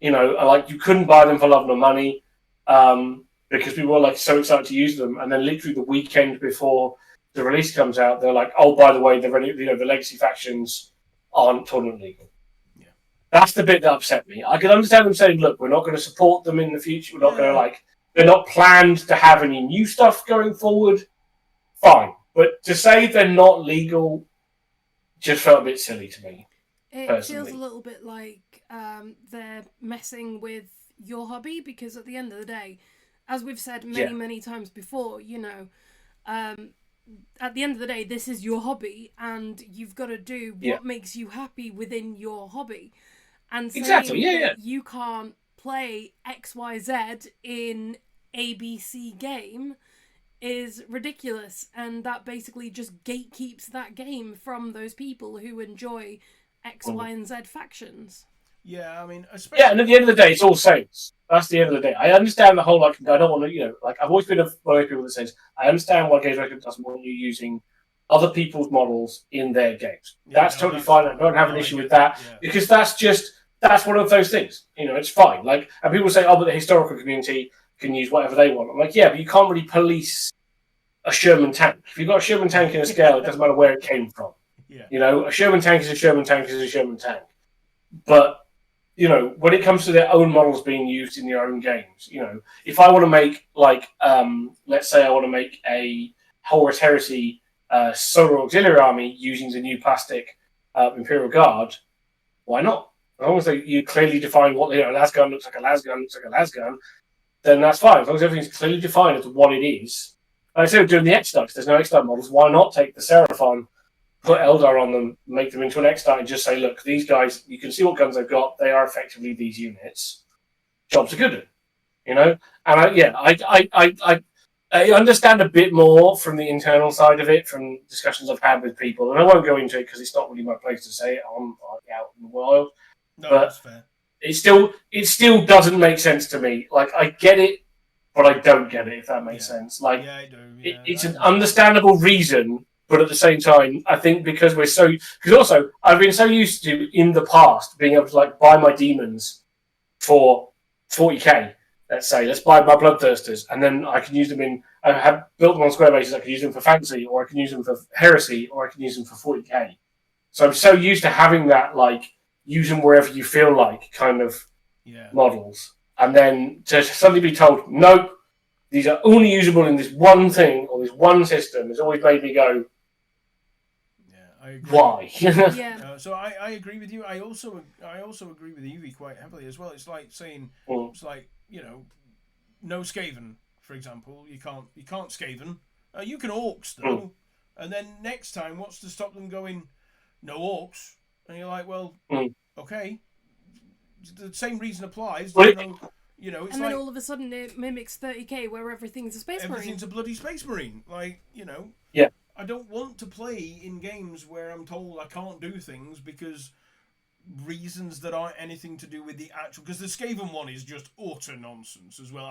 S3: Like, you couldn't buy them for love nor money because people were like so excited to use them. And then literally the weekend before the release comes out, they're like, oh, by the way, the legacy factions aren't tournament legal.
S2: Yeah.
S3: That's the bit that upset me. I can understand them saying, look, we're not going to support them in the future. We're not going to, they're not planned to have any new stuff going forward. Fine. But to say they're not legal just felt a bit silly to me.
S1: It
S3: personally.
S1: Feels a little bit like they're messing with your hobby, because at the end of the day, as we've said many times before, at the end of the day, this is your hobby, and you've got to do what makes you happy within your hobby. And saying that you can't play XYZ in ABC game is ridiculous, and that basically just gatekeeps that game from those people who enjoy X, Y, and Z factions.
S2: Yeah, I mean, especially...
S3: Yeah, and at the end of the day, it's all sales. That's the end of the day. I understand the whole, I don't want to, I've always been one of those people that says, I understand why Games Workshop doesn't want you using other people's models in their games. That's totally fine. I don't have an issue with that, because that's one of those things. It's fine. And people say, oh, but the historical community can use whatever they want. I'm like, yeah, but you can't really police a Sherman tank. If you've got a Sherman tank in a scale, it doesn't matter where it came from.
S2: Yeah.
S3: A Sherman tank is a Sherman tank is a Sherman tank. But when it comes to their own models being used in their own games, if I want to make, let's say I want to make a Horus Heresy Solar Auxiliary Army using the new plastic Imperial Guard, why not? As long as you clearly define what, a lasgun looks like a lasgun, then that's fine. As long as everything's clearly defined as to what it is. Like I said, we're doing the X-Dux. There's no X-Dux models. Why not take the Seraphon put Eldar on them, make them into an X-Dart, and just say, look, these guys, you can see what guns they've got. They are effectively these units. Jobs are good, you know. And I understand a bit more from the internal side of it, from discussions I've had with people, and I won't go into it because it's not really my place to say it. I'm out in the wild,
S2: No,
S3: but
S2: that's fair.
S3: it still doesn't make sense to me. Like, I get it, but I don't get it. If that makes sense. Like,
S2: I do. Yeah,
S3: it's an understandable reason, but at the same time, I think because also I've been so used to in the past being able to like buy my demons for 40k. Let's buy my bloodthirsters, and then I can use them I have built them on square bases. I can use them for fantasy, or I can use them for heresy, or I can use them for 40k. So I'm so used to having that, like, use them wherever you feel like kind of models. And then to suddenly be told, nope, these are only usable in this one thing, or this one system, has always made me go,
S2: I agree.
S3: why?
S2: So I agree with you. I also agree with Evie quite heavily as well. It's like saying, it's like, no Skaven, for example. You can't Skaven. You can Orcs though. And then next time, what's to stop them going, no Orcs? And you're like, well, okay. The same reason applies. It's
S1: and
S2: like,
S1: then all of a sudden it mimics 30k where everything's a space marine.
S2: Everything's a bloody space marine. Like,
S3: Yeah.
S2: I don't want to play in games where I'm told I can't do things because reasons that aren't anything to do with the actual. Because the Skaven one is just utter nonsense as well.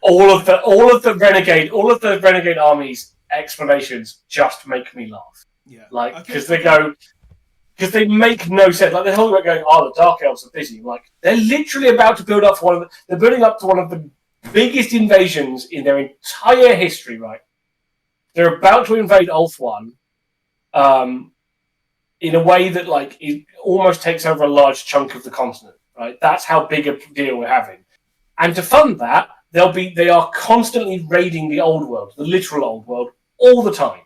S2: All of the renegade armies explanations just make me laugh.
S3: Yeah, like because they make no sense. Like the whole about going, the Dark Elves are busy. Like they're literally about to build up for they're building up to one of the biggest invasions in their entire history. Right. They're about to invade Ulthuan, in a way that like it almost takes over a large chunk of the continent. Right, that's how big a deal we're having. And to fund that, they are constantly raiding the old world, the literal old world, all the time.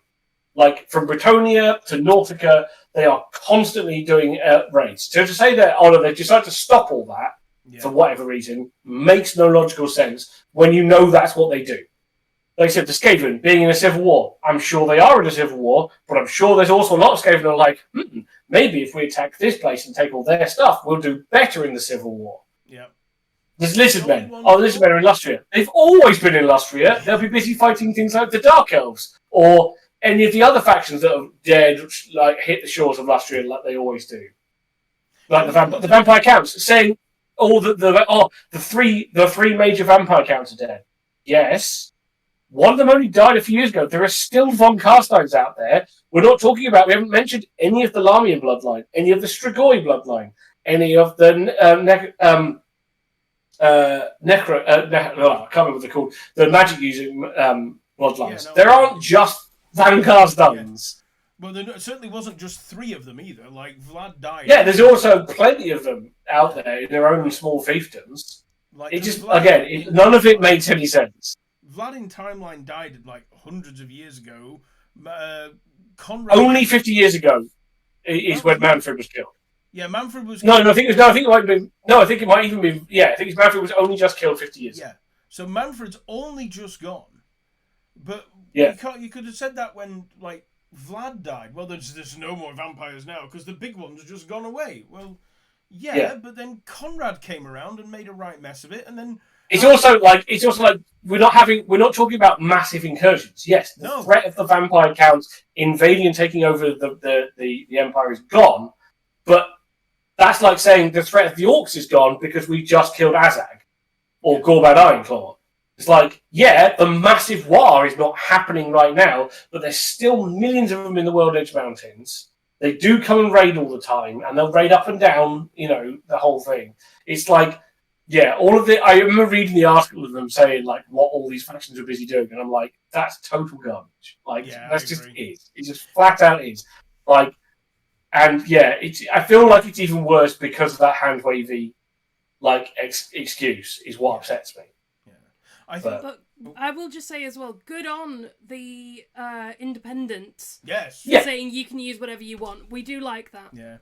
S3: Like from Bretonnia to Northica, they are constantly doing raids. So to say that they decide to stop all that for whatever reason makes no logical sense when you know that's what they do. Like I said, the Skaven being in a civil war, I'm sure they are in a civil war, but I'm sure there's also a lot of Skaven that are like, maybe if we attack this place and take all their stuff, we'll do better in the civil war.
S2: Yeah.
S3: There's Lizardmen. Lizardmen are in Lustria. They've always been in Lustria. They'll be busy fighting things like the Dark Elves or any of the other factions that have dared like hit the shores of Lustria like they always do. Like the vampire counts, saying the three major vampire counts are dead. Yes. One of them only died a few years ago. There are still Von Carsteins out there. We haven't mentioned any of the Lamian bloodline, any of the Strigoi bloodline, any of the I can't remember what they're called, the magic using bloodlines. There aren't just Van Carsteins.
S2: Well, there certainly wasn't just 3 of them either. Like, Vlad died.
S3: Yeah, there's also plenty of them out there in their own small fiefdoms. Like, it just, none of it makes any sense.
S2: Vlad in Timeline died like hundreds of years ago. Conrad
S3: only 50 years ago is when Manfred was killed.
S2: Yeah, Manfred was.
S3: I think it might be. No, I think it might even be. Yeah, I think Manfred was only just killed 50 years.
S2: Yeah, so Manfred's only just gone, but
S3: you
S2: could have said that when like Vlad died. Well, there's no more vampires now because the big ones have just gone away. Well, but then Conrad came around and made a right mess of it, and then. It's also like
S3: we're not talking about massive incursions. Yes, the threat of the vampire counts invading and taking over the empire is gone, but that's like saying the threat of the orcs is gone because we just killed Azag or Gorbad Ironclaw. It's like, the massive war is not happening right now, but there's still millions of them in the World Edge Mountains. They do come and raid all the time, and they'll raid up and down, the whole thing. It's like, all of it. I remember reading the article of them saying like what all these factions are busy doing, and I'm like, that's total garbage. Like that's just it. It just flat out is. Like, and I feel like it's even worse because of that hand wavy, like excuse is what upsets me.
S2: Yeah,
S1: but I will just say as well, good on the independents.
S2: Yes.
S1: Saying you can use whatever you want. We do like that.
S2: Yeah.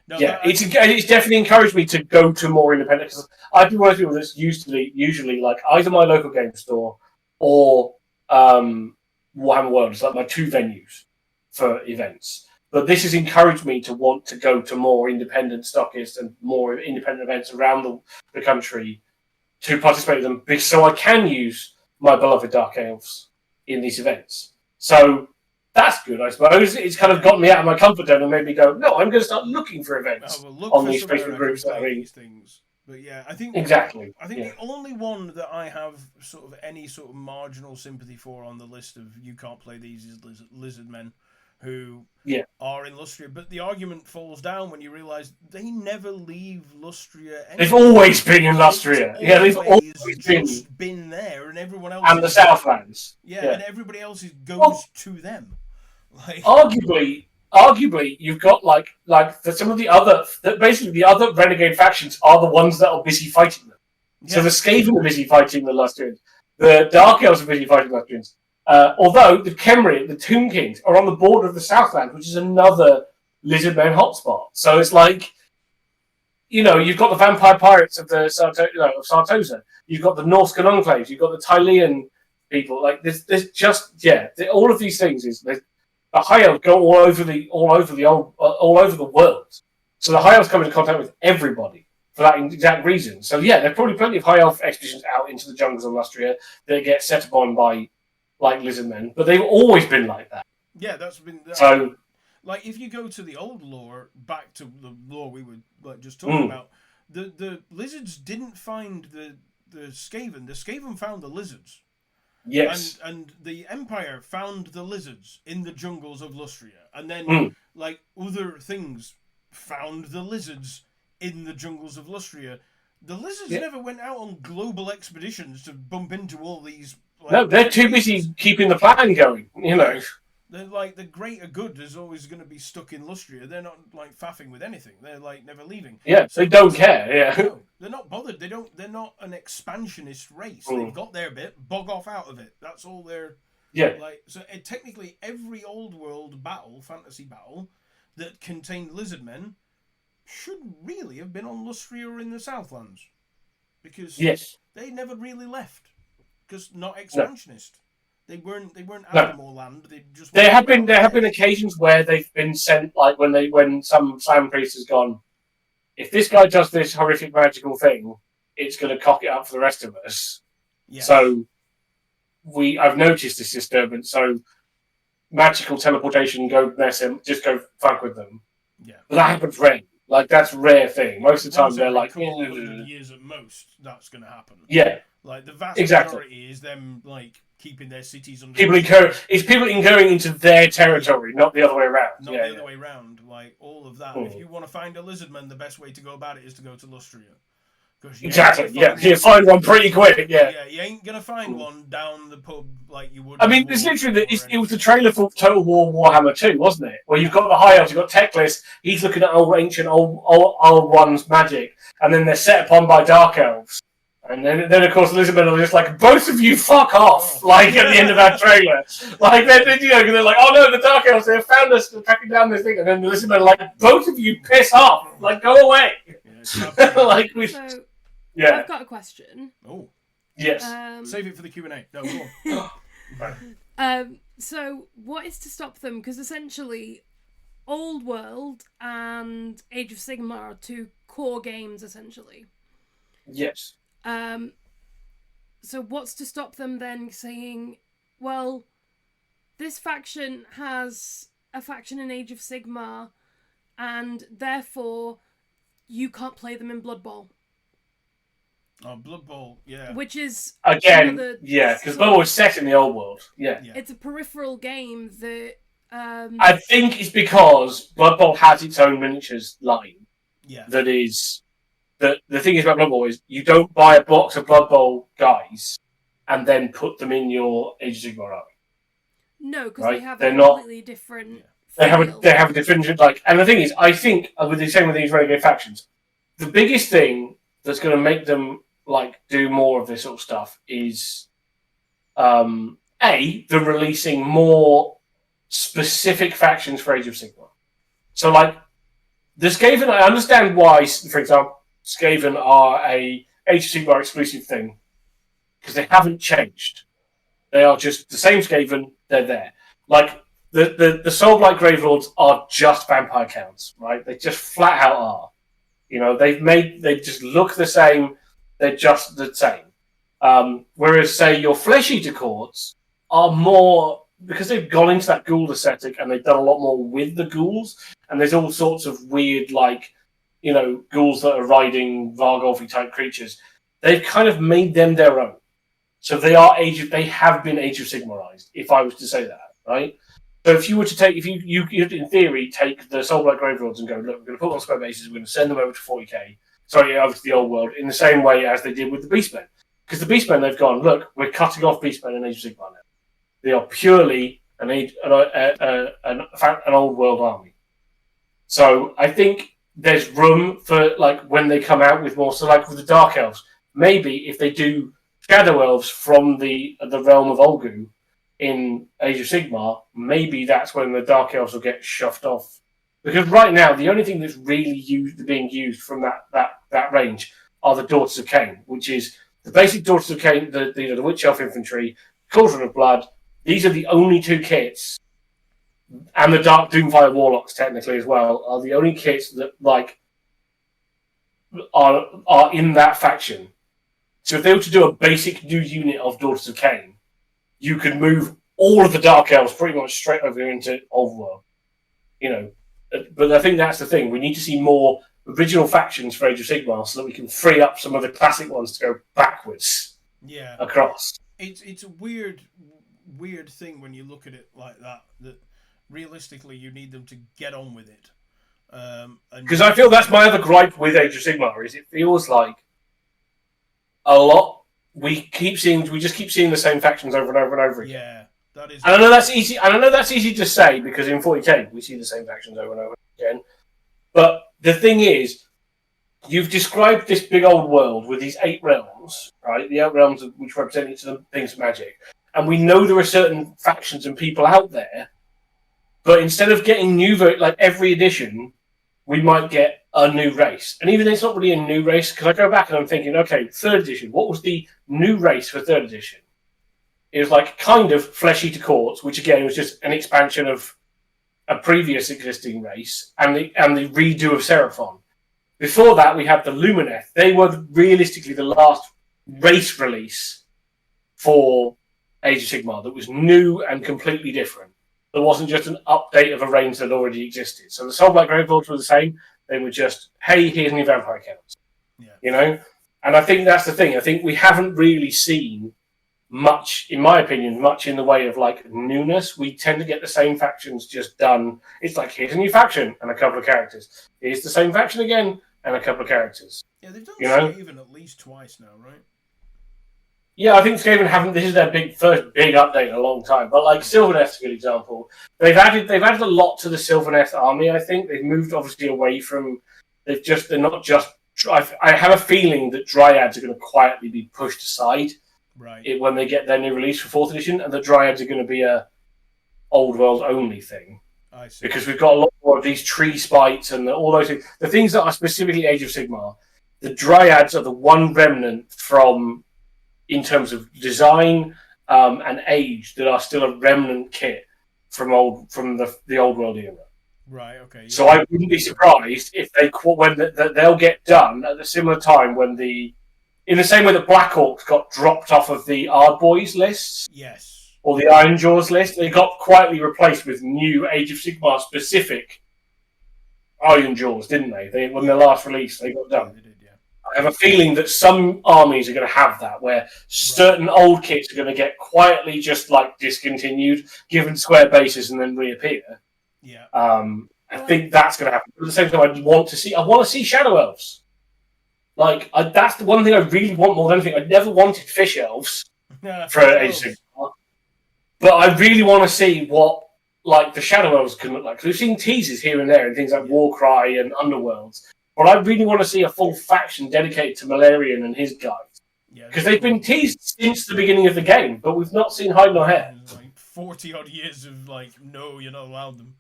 S3: No, it's definitely encouraged me to go to more independent because I've been one of the people that's usually like either my local game store or Warhammer World. It's like my 2 venues for events. But this has encouraged me to want to go to more independent stockists and more independent events around the country to participate in them, so I can use my beloved Dark Elves in these events. So that's good, I suppose. It's kind of got me out of my comfort zone and made me go, no, I'm going to start looking for events on these Facebook groups that are
S2: these things. But yeah, I think
S3: exactly.
S2: I think the only one that I have sort of any sort of marginal sympathy for on the list of you can't play these is lizard men who are in Lustria. But the argument falls down when you realise they never leave Lustria anyway.
S3: They've always been in Lustria. Yeah, they've always
S2: been there, and everyone else
S3: and the Southlands.
S2: Yeah, and everybody else goes to them. Like,
S3: arguably, you've got some of the other, basically the other renegade factions are the ones that are busy fighting them. Yeah. So the Skaven are busy fighting the Lustrians. The Dark Elves are busy fighting the Lustrians. Although the Khemri, the Tomb Kings, are on the border of the Southland, which is another Lizardmen hotspot. So it's like, you've got the vampire pirates of the Sartosa. You've got the Norscan enclaves. You've got the Tylean people. Like there's just all of these things is. The High Elves go all over the world, so the High Elves come into contact with everybody for that exact reason. So there are probably plenty of High Elf expeditions out into the jungles of Lustria that get set upon by lizard men, but they've always been like that.
S2: Yeah, that's been
S3: so.
S2: Like if you go to the old lore, back to the lore we were just talking about, the lizards didn't find the Skaven. The Skaven found the lizards.
S3: Yes.
S2: And the Empire found the lizards in the jungles of Lustria. And then, other things found the lizards in the jungles of Lustria. The lizards never went out on global expeditions to bump into all these...
S3: no, they're too busy keeping the plan going,
S2: They're the greater good is always going to be stuck in Lustria. They're not, faffing with anything. They're, never leaving.
S3: Yeah, so they don't care,
S2: No, they're not bothered. They're not an expansionist race. They've got their bit, bog off out of it. That's all they're...
S3: Yeah.
S2: So technically, every old world battle, fantasy battle, that contained lizardmen should really have been on Lustria or in the Southlands. Because they never really left. Because not expansionist. No. They weren't after more land. There have
S3: been occasions where they've been sent, when some slam priest has gone, if this guy does this horrific magical thing, it's going to cock it up for the rest of us. Yes. So I've noticed this disturbance. So magical teleportation, go mess him, just go fuck with them.
S2: Yeah,
S3: but that happens rare. That's a rare thing. Most of the time they're
S2: a couple of 100 years at most. That's going to happen.
S3: Yeah,
S2: the vast majority is them keeping their cities under.
S3: People going into their territory, not the other way around.
S2: Not the other way around. All of that. If you want to find a lizardman, the best way to go about it is to go to Lustria.
S3: Exactly. You find one pretty quick. Yeah.
S2: Yeah, you ain't gonna find one down the pub like you would.
S3: I mean, it's literally it was the trailer for Total War Warhammer 2, wasn't it? Where you've got the High Elves, you've got Teclis, he's looking at ancient old one's magic, and then they're set upon by Dark Elves. And then of course, Elizabeth are just like, both of you fuck off, at the end of that trailer. They're like, oh no, the Dark Elves, they found us tracking down this thing. And then Elizabeth are like, both of you piss off, go away.
S1: Yeah, I've got a question.
S2: Oh.
S3: Yes.
S2: Save it for the Q&A. No, go on.
S1: So what is to stop them? Because essentially, Old World and Age of Sigmar are two core games, essentially.
S3: Yes.
S1: So what's to stop them then saying, well, this faction has a faction in Age of Sigmar, and therefore you can't play them in Blood Bowl.
S2: Oh, Blood Bowl, yeah.
S1: Which is
S3: again, because Blood Bowl is set in the Old World. Yeah.
S1: It's a peripheral game that.
S3: I think it's because Blood Bowl has its own miniatures line.
S2: Yeah.
S3: That is. The thing is about Blood Bowl is you don't buy a box of Blood Bowl guys and then put them in your Age of Sigmar army.
S1: No, because they have completely different.
S3: They have a different and the thing is, I think with the same with these renegade factions, the biggest thing that's going to make them do more of this sort of stuff is them releasing more specific factions for Age of Sigmar. So the Skaven, I understand why, for example, Skaven are a Age of Sigmar exclusive thing because they haven't changed. They are just the same Skaven. They're there. The the Soulblight Gravelords are just vampire counts, right? They just flat out are. You know, they just look the same. They're just the same. Whereas, say, your Flesh Eater courts are more, because they've gone into that ghoul aesthetic and they've done a lot more with the ghouls, and there's all sorts of weird, like, you know, ghouls that are riding Vargolfi type creatures. They've kind of made them their own. So they have been Age of Sigmarized, if I was to say that, right? So if you were to take, if you in theory take the Soulblight Gravelords and go, look, we're going to put them on square bases, we're going to send them over to 40k, over to the old world, in the same way as they did with the Beastmen. Because the Beastmen, they've gone, look, we're cutting off Beastmen in Age of Sigmar now. They are purely an old world army. So I think there's room for, like, when they come out with more, so like with the Dark Elves, maybe if they do Shadow Elves from the realm of Olgu in Age of Sigmar, maybe that's when the Dark Elves will get shoved off. Because right now, the only thing that's really being used from that range are the Daughters of Cain, which is the basic Daughters of Cain, the Witch Elf Infantry, Cauldron of Blood. These are the only two kits, and the Dark Doomfire Warlocks technically as well, are the only kits that like are in that faction. So if they were to do a basic new unit of Daughters of Cain, you could move all of the Dark Elves pretty much straight over into Old World. You know, but I think that's the thing. We need to see more original factions for Age of Sigmar so that we can free up some of the classic ones to go backwards.
S2: Yeah,
S3: across.
S2: It's a weird thing when you look at it like that. That realistically, you need them to get on with it.
S3: Because I feel that's my other gripe with Age of Sigmar is it feels like a lot. We just keep seeing the same factions over and over and over again.
S2: Yeah, that is.
S3: And I know that's easy. And I know that's easy to say because in 40k we see the same factions over and over again. But the thing is, you've described this big old world with these 8 realms, right? The 8 realms which represent each of the things of magic, and we know there are certain factions and people out there. But instead of getting new, like every edition, we might get a new race. And even though it's not really a new race, because I go back and I'm thinking, okay, 3rd edition, what was the new race for 3rd edition? It was like kind of Flesh Eater Courts, which again was just an expansion of a previous existing race, and the redo of Seraphon. Before that, we had the Lumineth. They were realistically the last race release for Age of Sigmar that was new and completely different. There wasn't just an update of a range that already existed. So the Soulblight Gravelords were the same. They were just, hey, here's new vampire counts.
S2: Yeah.
S3: You know? And I think that's the thing. I think we haven't really seen much, in my opinion, much in the way of like newness. We tend to get the same factions just done. It's like, here's a new faction and a couple of characters. Here's the same faction again and a couple of characters.
S2: Yeah, they've done Skaven at least twice now, right?
S3: Yeah, I think Skaven haven't. This is their first big update in a long time. But like Sylvaneth's a good example. They've added a lot to the Sylvaneth army. I think they've moved obviously away from. They're not just. I have a feeling that Dryads are going to quietly be pushed aside,
S2: right?
S3: When they get their new release for 4th edition, and the Dryads are going to be a old world only thing.
S2: I see.
S3: Because we've got a lot more of these tree spites and all those things. The things that are specifically Age of Sigmar. The Dryads are the one remnant from. In terms of design and age, that are still a remnant kit from the old world era.
S2: Right. Okay. Yeah.
S3: So I wouldn't be surprised if they'll get done at a similar time in the same way that Black Orcs got dropped off of the Ardboys lists.
S2: Yes.
S3: Or the Ironjaws list, they got quietly replaced with new Age of Sigmar specific Ironjaws, didn't they? When their last release, they got done.
S2: They did, yeah.
S3: I have a feeling that some armies are going to have that, where certain old kits are going to get quietly just like discontinued, given square bases, and then reappear.
S2: Yeah.
S3: I think that's going to happen. But at the same time, I want to see Shadow Elves. Like that's the one thing I really want more than anything. I never wanted Fish Elves for Age of Sigmar, but I really want to see what like the Shadow Elves can look like. Because we've seen teasers here and there and things like Warcry and Underworlds. But I really want to see a full faction dedicated to Malarian and his guys. Because they've been teased since the beginning of the game, but we've not seen hide nor hair.
S2: Like 40-odd years of like, no, you're not allowed them.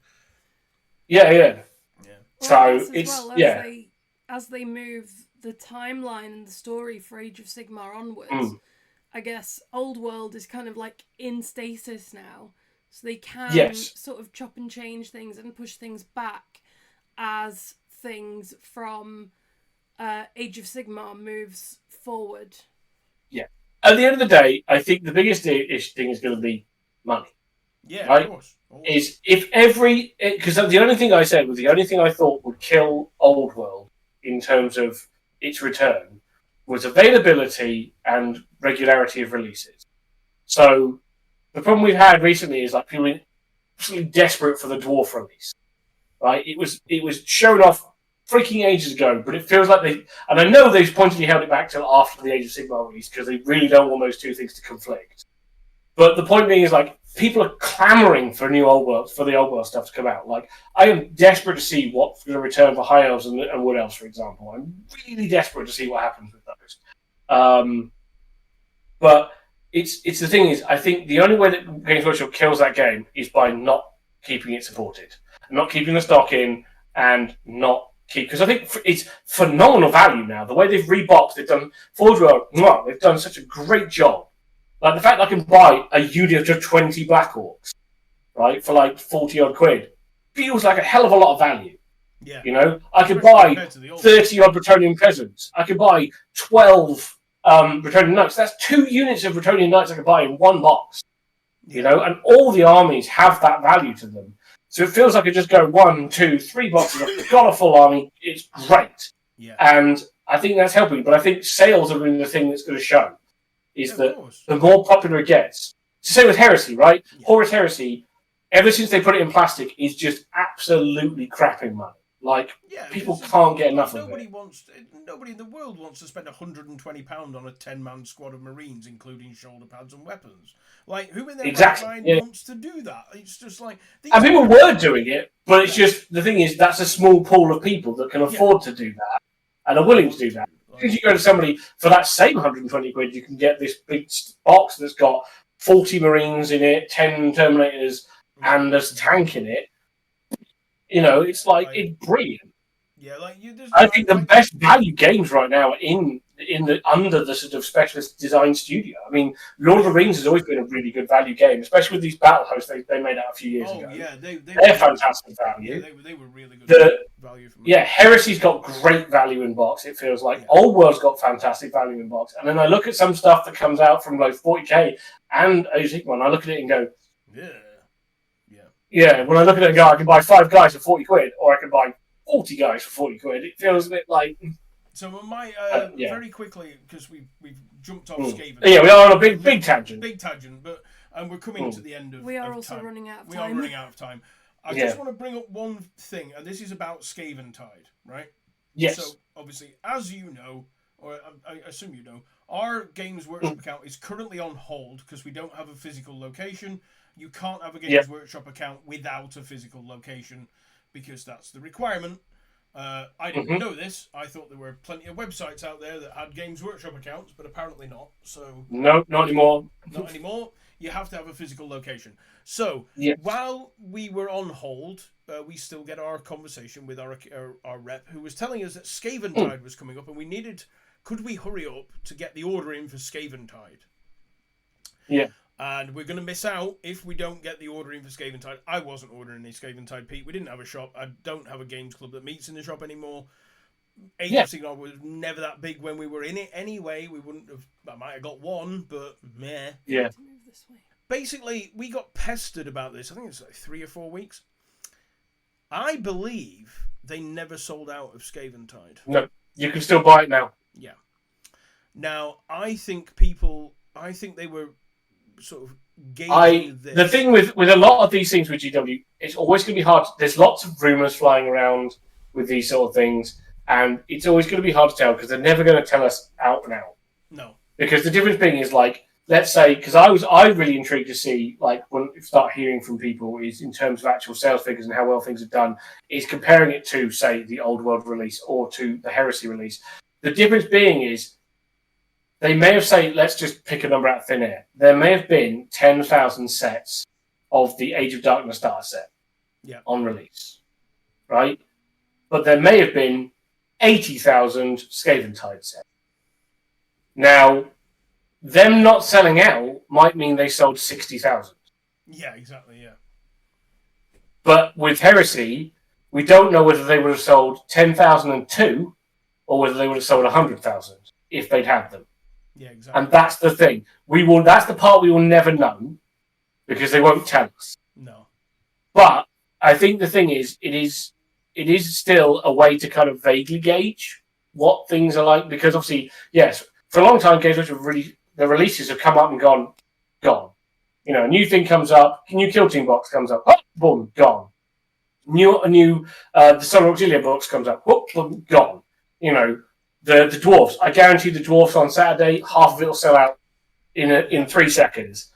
S3: Yeah.
S1: Well,
S3: so it's
S1: as they move the timeline and the story for Age of Sigmar onwards, I guess Old World is kind of like in stasis now. So they can
S3: Yes.
S1: sort of chop and change things and push things back as things from Age of Sigmar moves forward.
S3: Yeah. At the end of the day, I think the biggest thing is going to be money.
S2: Yeah,
S3: right?
S2: of course.
S3: Is if because the only thing I said was the only thing I thought would kill Old World in terms of its return was availability and regularity of releases. So the problem we've had recently is like people are absolutely desperate for the Dwarf release, right? It was shown off freaking ages ago, but it feels like and I know they've pointedly held it back till after the Age of Sigmar release because they really don't want those two things to conflict. But the point being is, like, people are clamoring for the Old World stuff to come out. Like, I am desperate to see what's going to return for High Elves and Wood Elves, for example. I'm really desperate to see what happens with those. But it's the thing is, I think the only way that Games Workshop kills that game is by not keeping it supported, not keeping the stock in, and not because I think it's phenomenal value now. The way they've reboxed, they've done Forge World, they've done such a great job. Like the fact that I can buy a unit of 20 Black Orcs, right, for like 40 odd quid, feels like a hell of a lot of value.
S2: Yeah.
S3: You know, I could buy 30 odd Bretonnian Peasants. I could buy 12 Bretonnian Knights. That's 2 units of Bretonnian Knights I could buy in one box. You know, and all the armies have that value to them. So it feels like I just go 1, 2, 3 boxes. I've got a full army. It's great.
S2: Yeah.
S3: And I think that's helping. But I think sales are really the thing that's going to show. Is that the more popular it gets. It's the same with Heresy, right? Yeah. Horus Heresy, ever since they put it in plastic, is just absolutely crapping money. Like, people can't get enough of it.
S2: Nobody in the world wants to spend £120 on a 10-man squad of Marines, including shoulder pads and weapons. Like, who in their right mind wants to do that? It's just like...
S3: And people were doing it, but it's just, the thing is, that's a small pool of people that can afford to do that and are willing to do that. If you go to somebody for that same 120 quid, you can get this big box that's got 40 Marines in it, 10 Terminators, and there's a tank in it. You know, it's like it's brilliant.
S2: Yeah, like
S3: I think the best value games right now are under the sort of specialist design studio. I mean, Lord of the Rings has always been a really good value game, especially with these battle hosts they made out a few years ago.
S2: Yeah,
S3: they're fantastic value.
S2: Yeah, they were really good value for me.
S3: Yeah, Heresy's got great value in box. It feels like Old World's got fantastic value in box, and then I look at some stuff that comes out from like 40k and Age of Sigmar, and I look at it and go, yeah. When I look at it and go, I can buy 5 guys for 40 quid, or I can buy 40 guys for 40 quid. It feels a bit like.
S2: So very quickly, because we've jumped off Skaven.
S3: Yeah, we are on a big tangent.
S2: Big tangent, but we're coming to the end of.
S1: We are also
S2: time.
S1: running out of time.
S2: We are running out of time. I just want to bring up one thing, and this is about Skaven Tide, right?
S3: Yes.
S2: So obviously, as you know, or I assume you know, our Games Workshop account is currently on hold because we don't have a physical location. You can't have a Games Workshop account without a physical location because that's the requirement. I didn't know this. I thought there were plenty of websites out there that had Games Workshop accounts, but apparently not. So
S3: no, not anymore.
S2: Not anymore. You have to have a physical location. So while we were on hold, we still get our conversation with our rep, who was telling us that Skaven Tide was coming up, and we needed. Could we hurry up to get the order in for Skaven Tide?
S3: Yeah.
S2: And we're going to miss out if we don't get the order in for Skaven Tide. I wasn't ordering any Skaven Tide, Pete. We didn't have a shop. I don't have a games club that meets in the shop anymore. Age of Sigmar was never that big when we were in it anyway. We wouldn't have... I might have got one, but meh.
S3: Yeah.
S2: Basically, we got pestered about this. I think it's like 3 or 4 weeks. I believe they never sold out of Skaven Tide.
S3: No, you can still buy it now.
S2: Yeah. Now, I think they were sort of gauging this.
S3: The thing with a lot of these things with GW, it's always going to be hard. There's lots of rumours flying around with these sort of things, and it's always going to be hard to tell because they're never going to tell us out and out.
S2: No.
S3: Because the difference being is like, let's say, because I really intrigued to see, like, when you start hearing from people is in terms of actual sales figures and how well things have done, is comparing it to, say, the Old World release or to the Heresy release. The difference being is they may have said, let's just pick a number out of thin air. There may have been 10,000 sets of the Age of Darkness starter set on release, right? But there may have been 80,000 Skaven Tide sets. Now, them not selling out might mean they sold 60,000.
S2: Yeah, exactly. Yeah.
S3: But with Heresy, we don't know whether they would have sold 10,002 or whether they would have sold 100,000 if they'd had them.
S2: Yeah, exactly.
S3: And that's the thing. That's the part we will never know because they won't tell us.
S2: No.
S3: But I think the thing is, it is still a way to kind of vaguely gauge what things are like, because obviously, yes, for a long time, games which have the releases have come up and gone. You know, a new thing comes up, a new Kill Team box comes up, oh, boom, gone. The Solar Auxilia box comes up, whoop, boom, gone. You know, the dwarfs. I guarantee the dwarfs on Saturday, half of it will sell out in 3 seconds.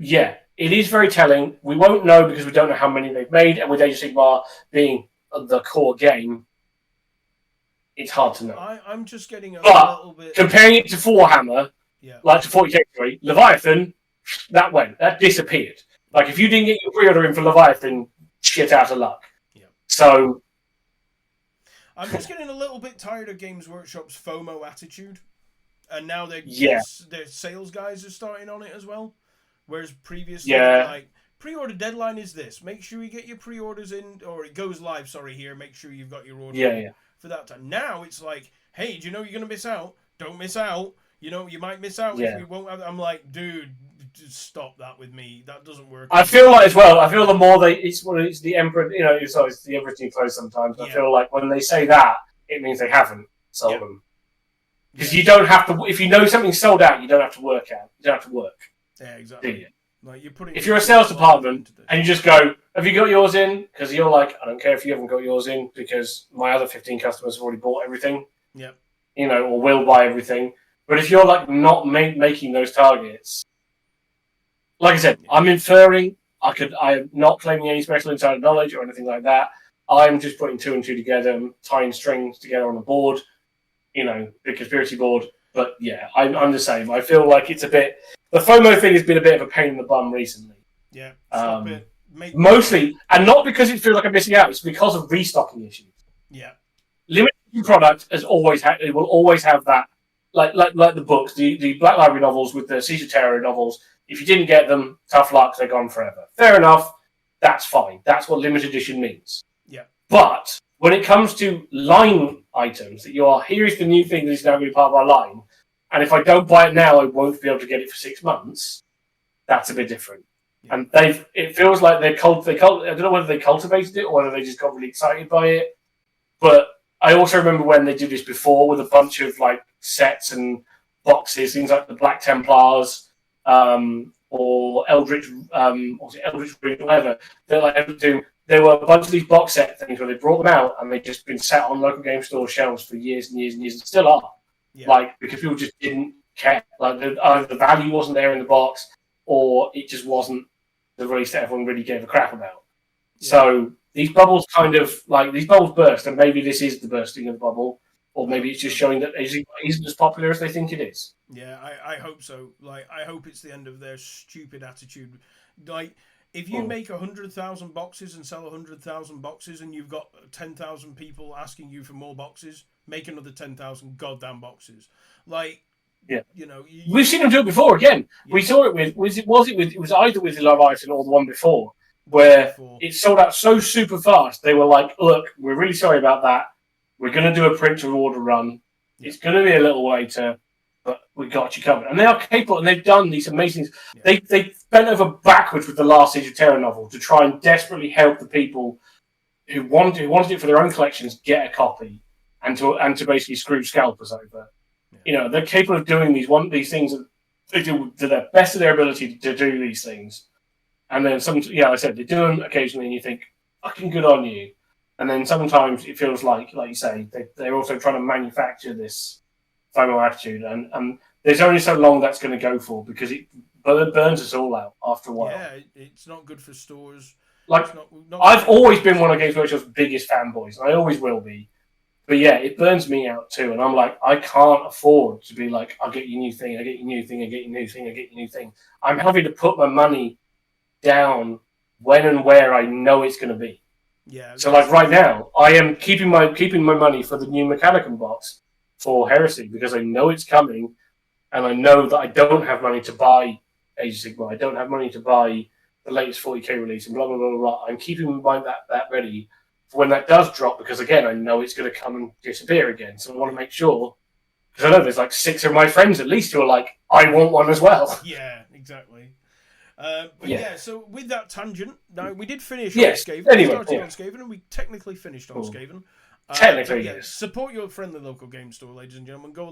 S3: Yeah, it is very telling. We won't know because we don't know how many they've made, and with Age of Sigmar being the core game, it's hard to know.
S2: I'm just getting a
S3: little
S2: bit...
S3: comparing it to Warhammer, like to 40k, Leviathan, that disappeared. Like, if you didn't get your pre-order in for Leviathan, shit out of luck.
S2: Yeah.
S3: So...
S2: I'm just getting a little bit tired of Games Workshop's FOMO attitude. And now their sales guys are starting on it as well. Whereas previously, like, pre-order deadline is this. Make sure you get your pre-orders in, or it goes live, here. Make sure you've got your order for that time. Now it's like, hey, do you know you're going to miss out? Don't miss out. You know, you might miss out if we won't have... I'm like, dude, just stop that with me. That doesn't work.
S3: I feel like, as well, the more it's the Emperor, you know, it's the Emperor's New Clothes sometimes. I feel like when they say that, it means they haven't sold them. Because you don't have to... If you know something's sold out, you don't have to work out. You don't have to work.
S2: Yeah, exactly.
S3: Do you?
S2: Like,
S3: if you're a sales department and you just go, have you got yours in? Because you're like, I don't care if you haven't got yours in because my other 15 customers have already bought everything.
S2: Yep.
S3: You know, or will buy everything. But if you're like not making those targets, like I said, I'm inferring. I'm not claiming any special insider knowledge or anything like that. I'm just putting 2 and 2 together and tying strings together on a board. You know, the conspiracy board. But yeah, I'm the same. I feel like it's a bit... The FOMO thing has been a bit of a pain in the bum recently.
S2: Yeah, stop it.
S3: Mostly, and not because it feels like I'm missing out, it's because of restocking issues.
S2: Yeah.
S3: Limited product has always had... It will always have that. Like the books, the Black Library novels with the Siege of Terror novels. If you didn't get them, tough luck, they're gone forever. Fair enough. That's fine. That's what limited edition means.
S2: Yeah.
S3: But when it comes to line items, that here is the new thing that is now going to be part of our line, and if I don't buy it now, I won't be able to get it for 6 months. That's a bit different. Yeah. And it feels like I don't know whether they cultivated it or whether they just got really excited by it. But I also remember when they did this before with a bunch of like sets and boxes, things like the Black Templars, or Eldritch, whatever. They're like there were a bunch of these box set things where they brought them out and they'd just been sat on local game store shelves for years and years and years, and still are. Yeah. Like, because people just didn't care. Like, either the value wasn't there in the box, or it just wasn't the release that everyone really gave a crap about. Yeah. So these bubbles burst, and maybe this is the bursting of the bubble, or maybe it's just showing that it isn't as popular as they think it is.
S2: Yeah, I hope so. Like, I hope it's the end of their stupid attitude. Like, if you make 100,000 boxes and sell 100,000 boxes, and you've got 10,000 people asking you for more boxes, make another 10,000 goddamn boxes. Like, you know,
S3: we've seen them do it before. Again, we saw it with it was either with the Leviathan or the one before, where it sold out so super fast. They were like, "Look, we're really sorry about that. We're going to do a print to order run. It's going to be a little later, but we got you covered." And they are capable, and they've done these amazing things. Yeah. They bent over backwards with the last Siege of Terror novel to try and desperately help the people who wanted it for their own collections get a copy, and to basically screw scalpers over. Yeah. You know, they're capable of doing these things. They do to the best of their ability to do these things. And then I said, they do them occasionally, and you think, fucking good on you. And then sometimes it feels like you say, they're also trying to manufacture this FOMO attitude. And there's only so long that's going to go for, because it burns us all out after a while.
S2: Yeah, it's not good for stores.
S3: Like, not I've always been one of Games Workshop's biggest fanboys, and I always will be. But yeah, it burns me out too. And I'm like, I can't afford to be like, I'll get you a new thing, I get you a new thing, I get you a new thing, I get you a new thing. I'm having to put my money down when and where I know it's going to be. Yeah. So like right now, I am keeping my money for the new Mechanicum box for Heresy, because I know it's coming, and I know that I don't have money to buy Age of Sigmar. I don't have money to buy the latest 40k release, and blah blah blah blah. I'm keeping in mind that ready for when that does drop, because again, I know it's going to come and disappear again. So I want to make sure, because I know there's like 6 of my friends at least who are like, I want one as well.
S2: Yeah, exactly. So with that tangent, now we did finish on
S3: Yes,
S2: Skaven.
S3: anyway,
S2: We started on Skaven, and we technically finished on Skaven.
S3: Technically, yes.
S2: Support your friendly local game store, ladies and gentlemen. Go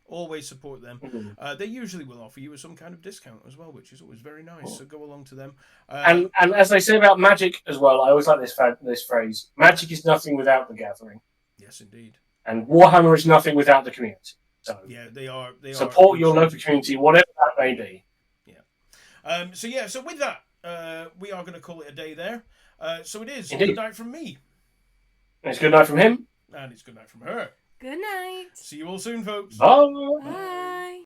S2: always support them.
S3: Mm-hmm.
S2: They usually will offer you some kind of discount as well, which is always very nice. So go along to them.
S3: And as they say about Magic as well, I always like this phrase: Magic is nothing without the gathering.
S2: Yes, indeed.
S3: And Warhammer is nothing without the community. So
S2: yeah, they are.
S3: Support your local community, whatever that may be.
S2: Yeah. So with that, we are going to call it a day there. So it is.
S3: Indeed.
S2: Good night from me.
S3: It's good night from him.
S2: And it's good night from her.
S1: Good night.
S2: See you all soon, folks.
S3: Bye.
S1: Bye.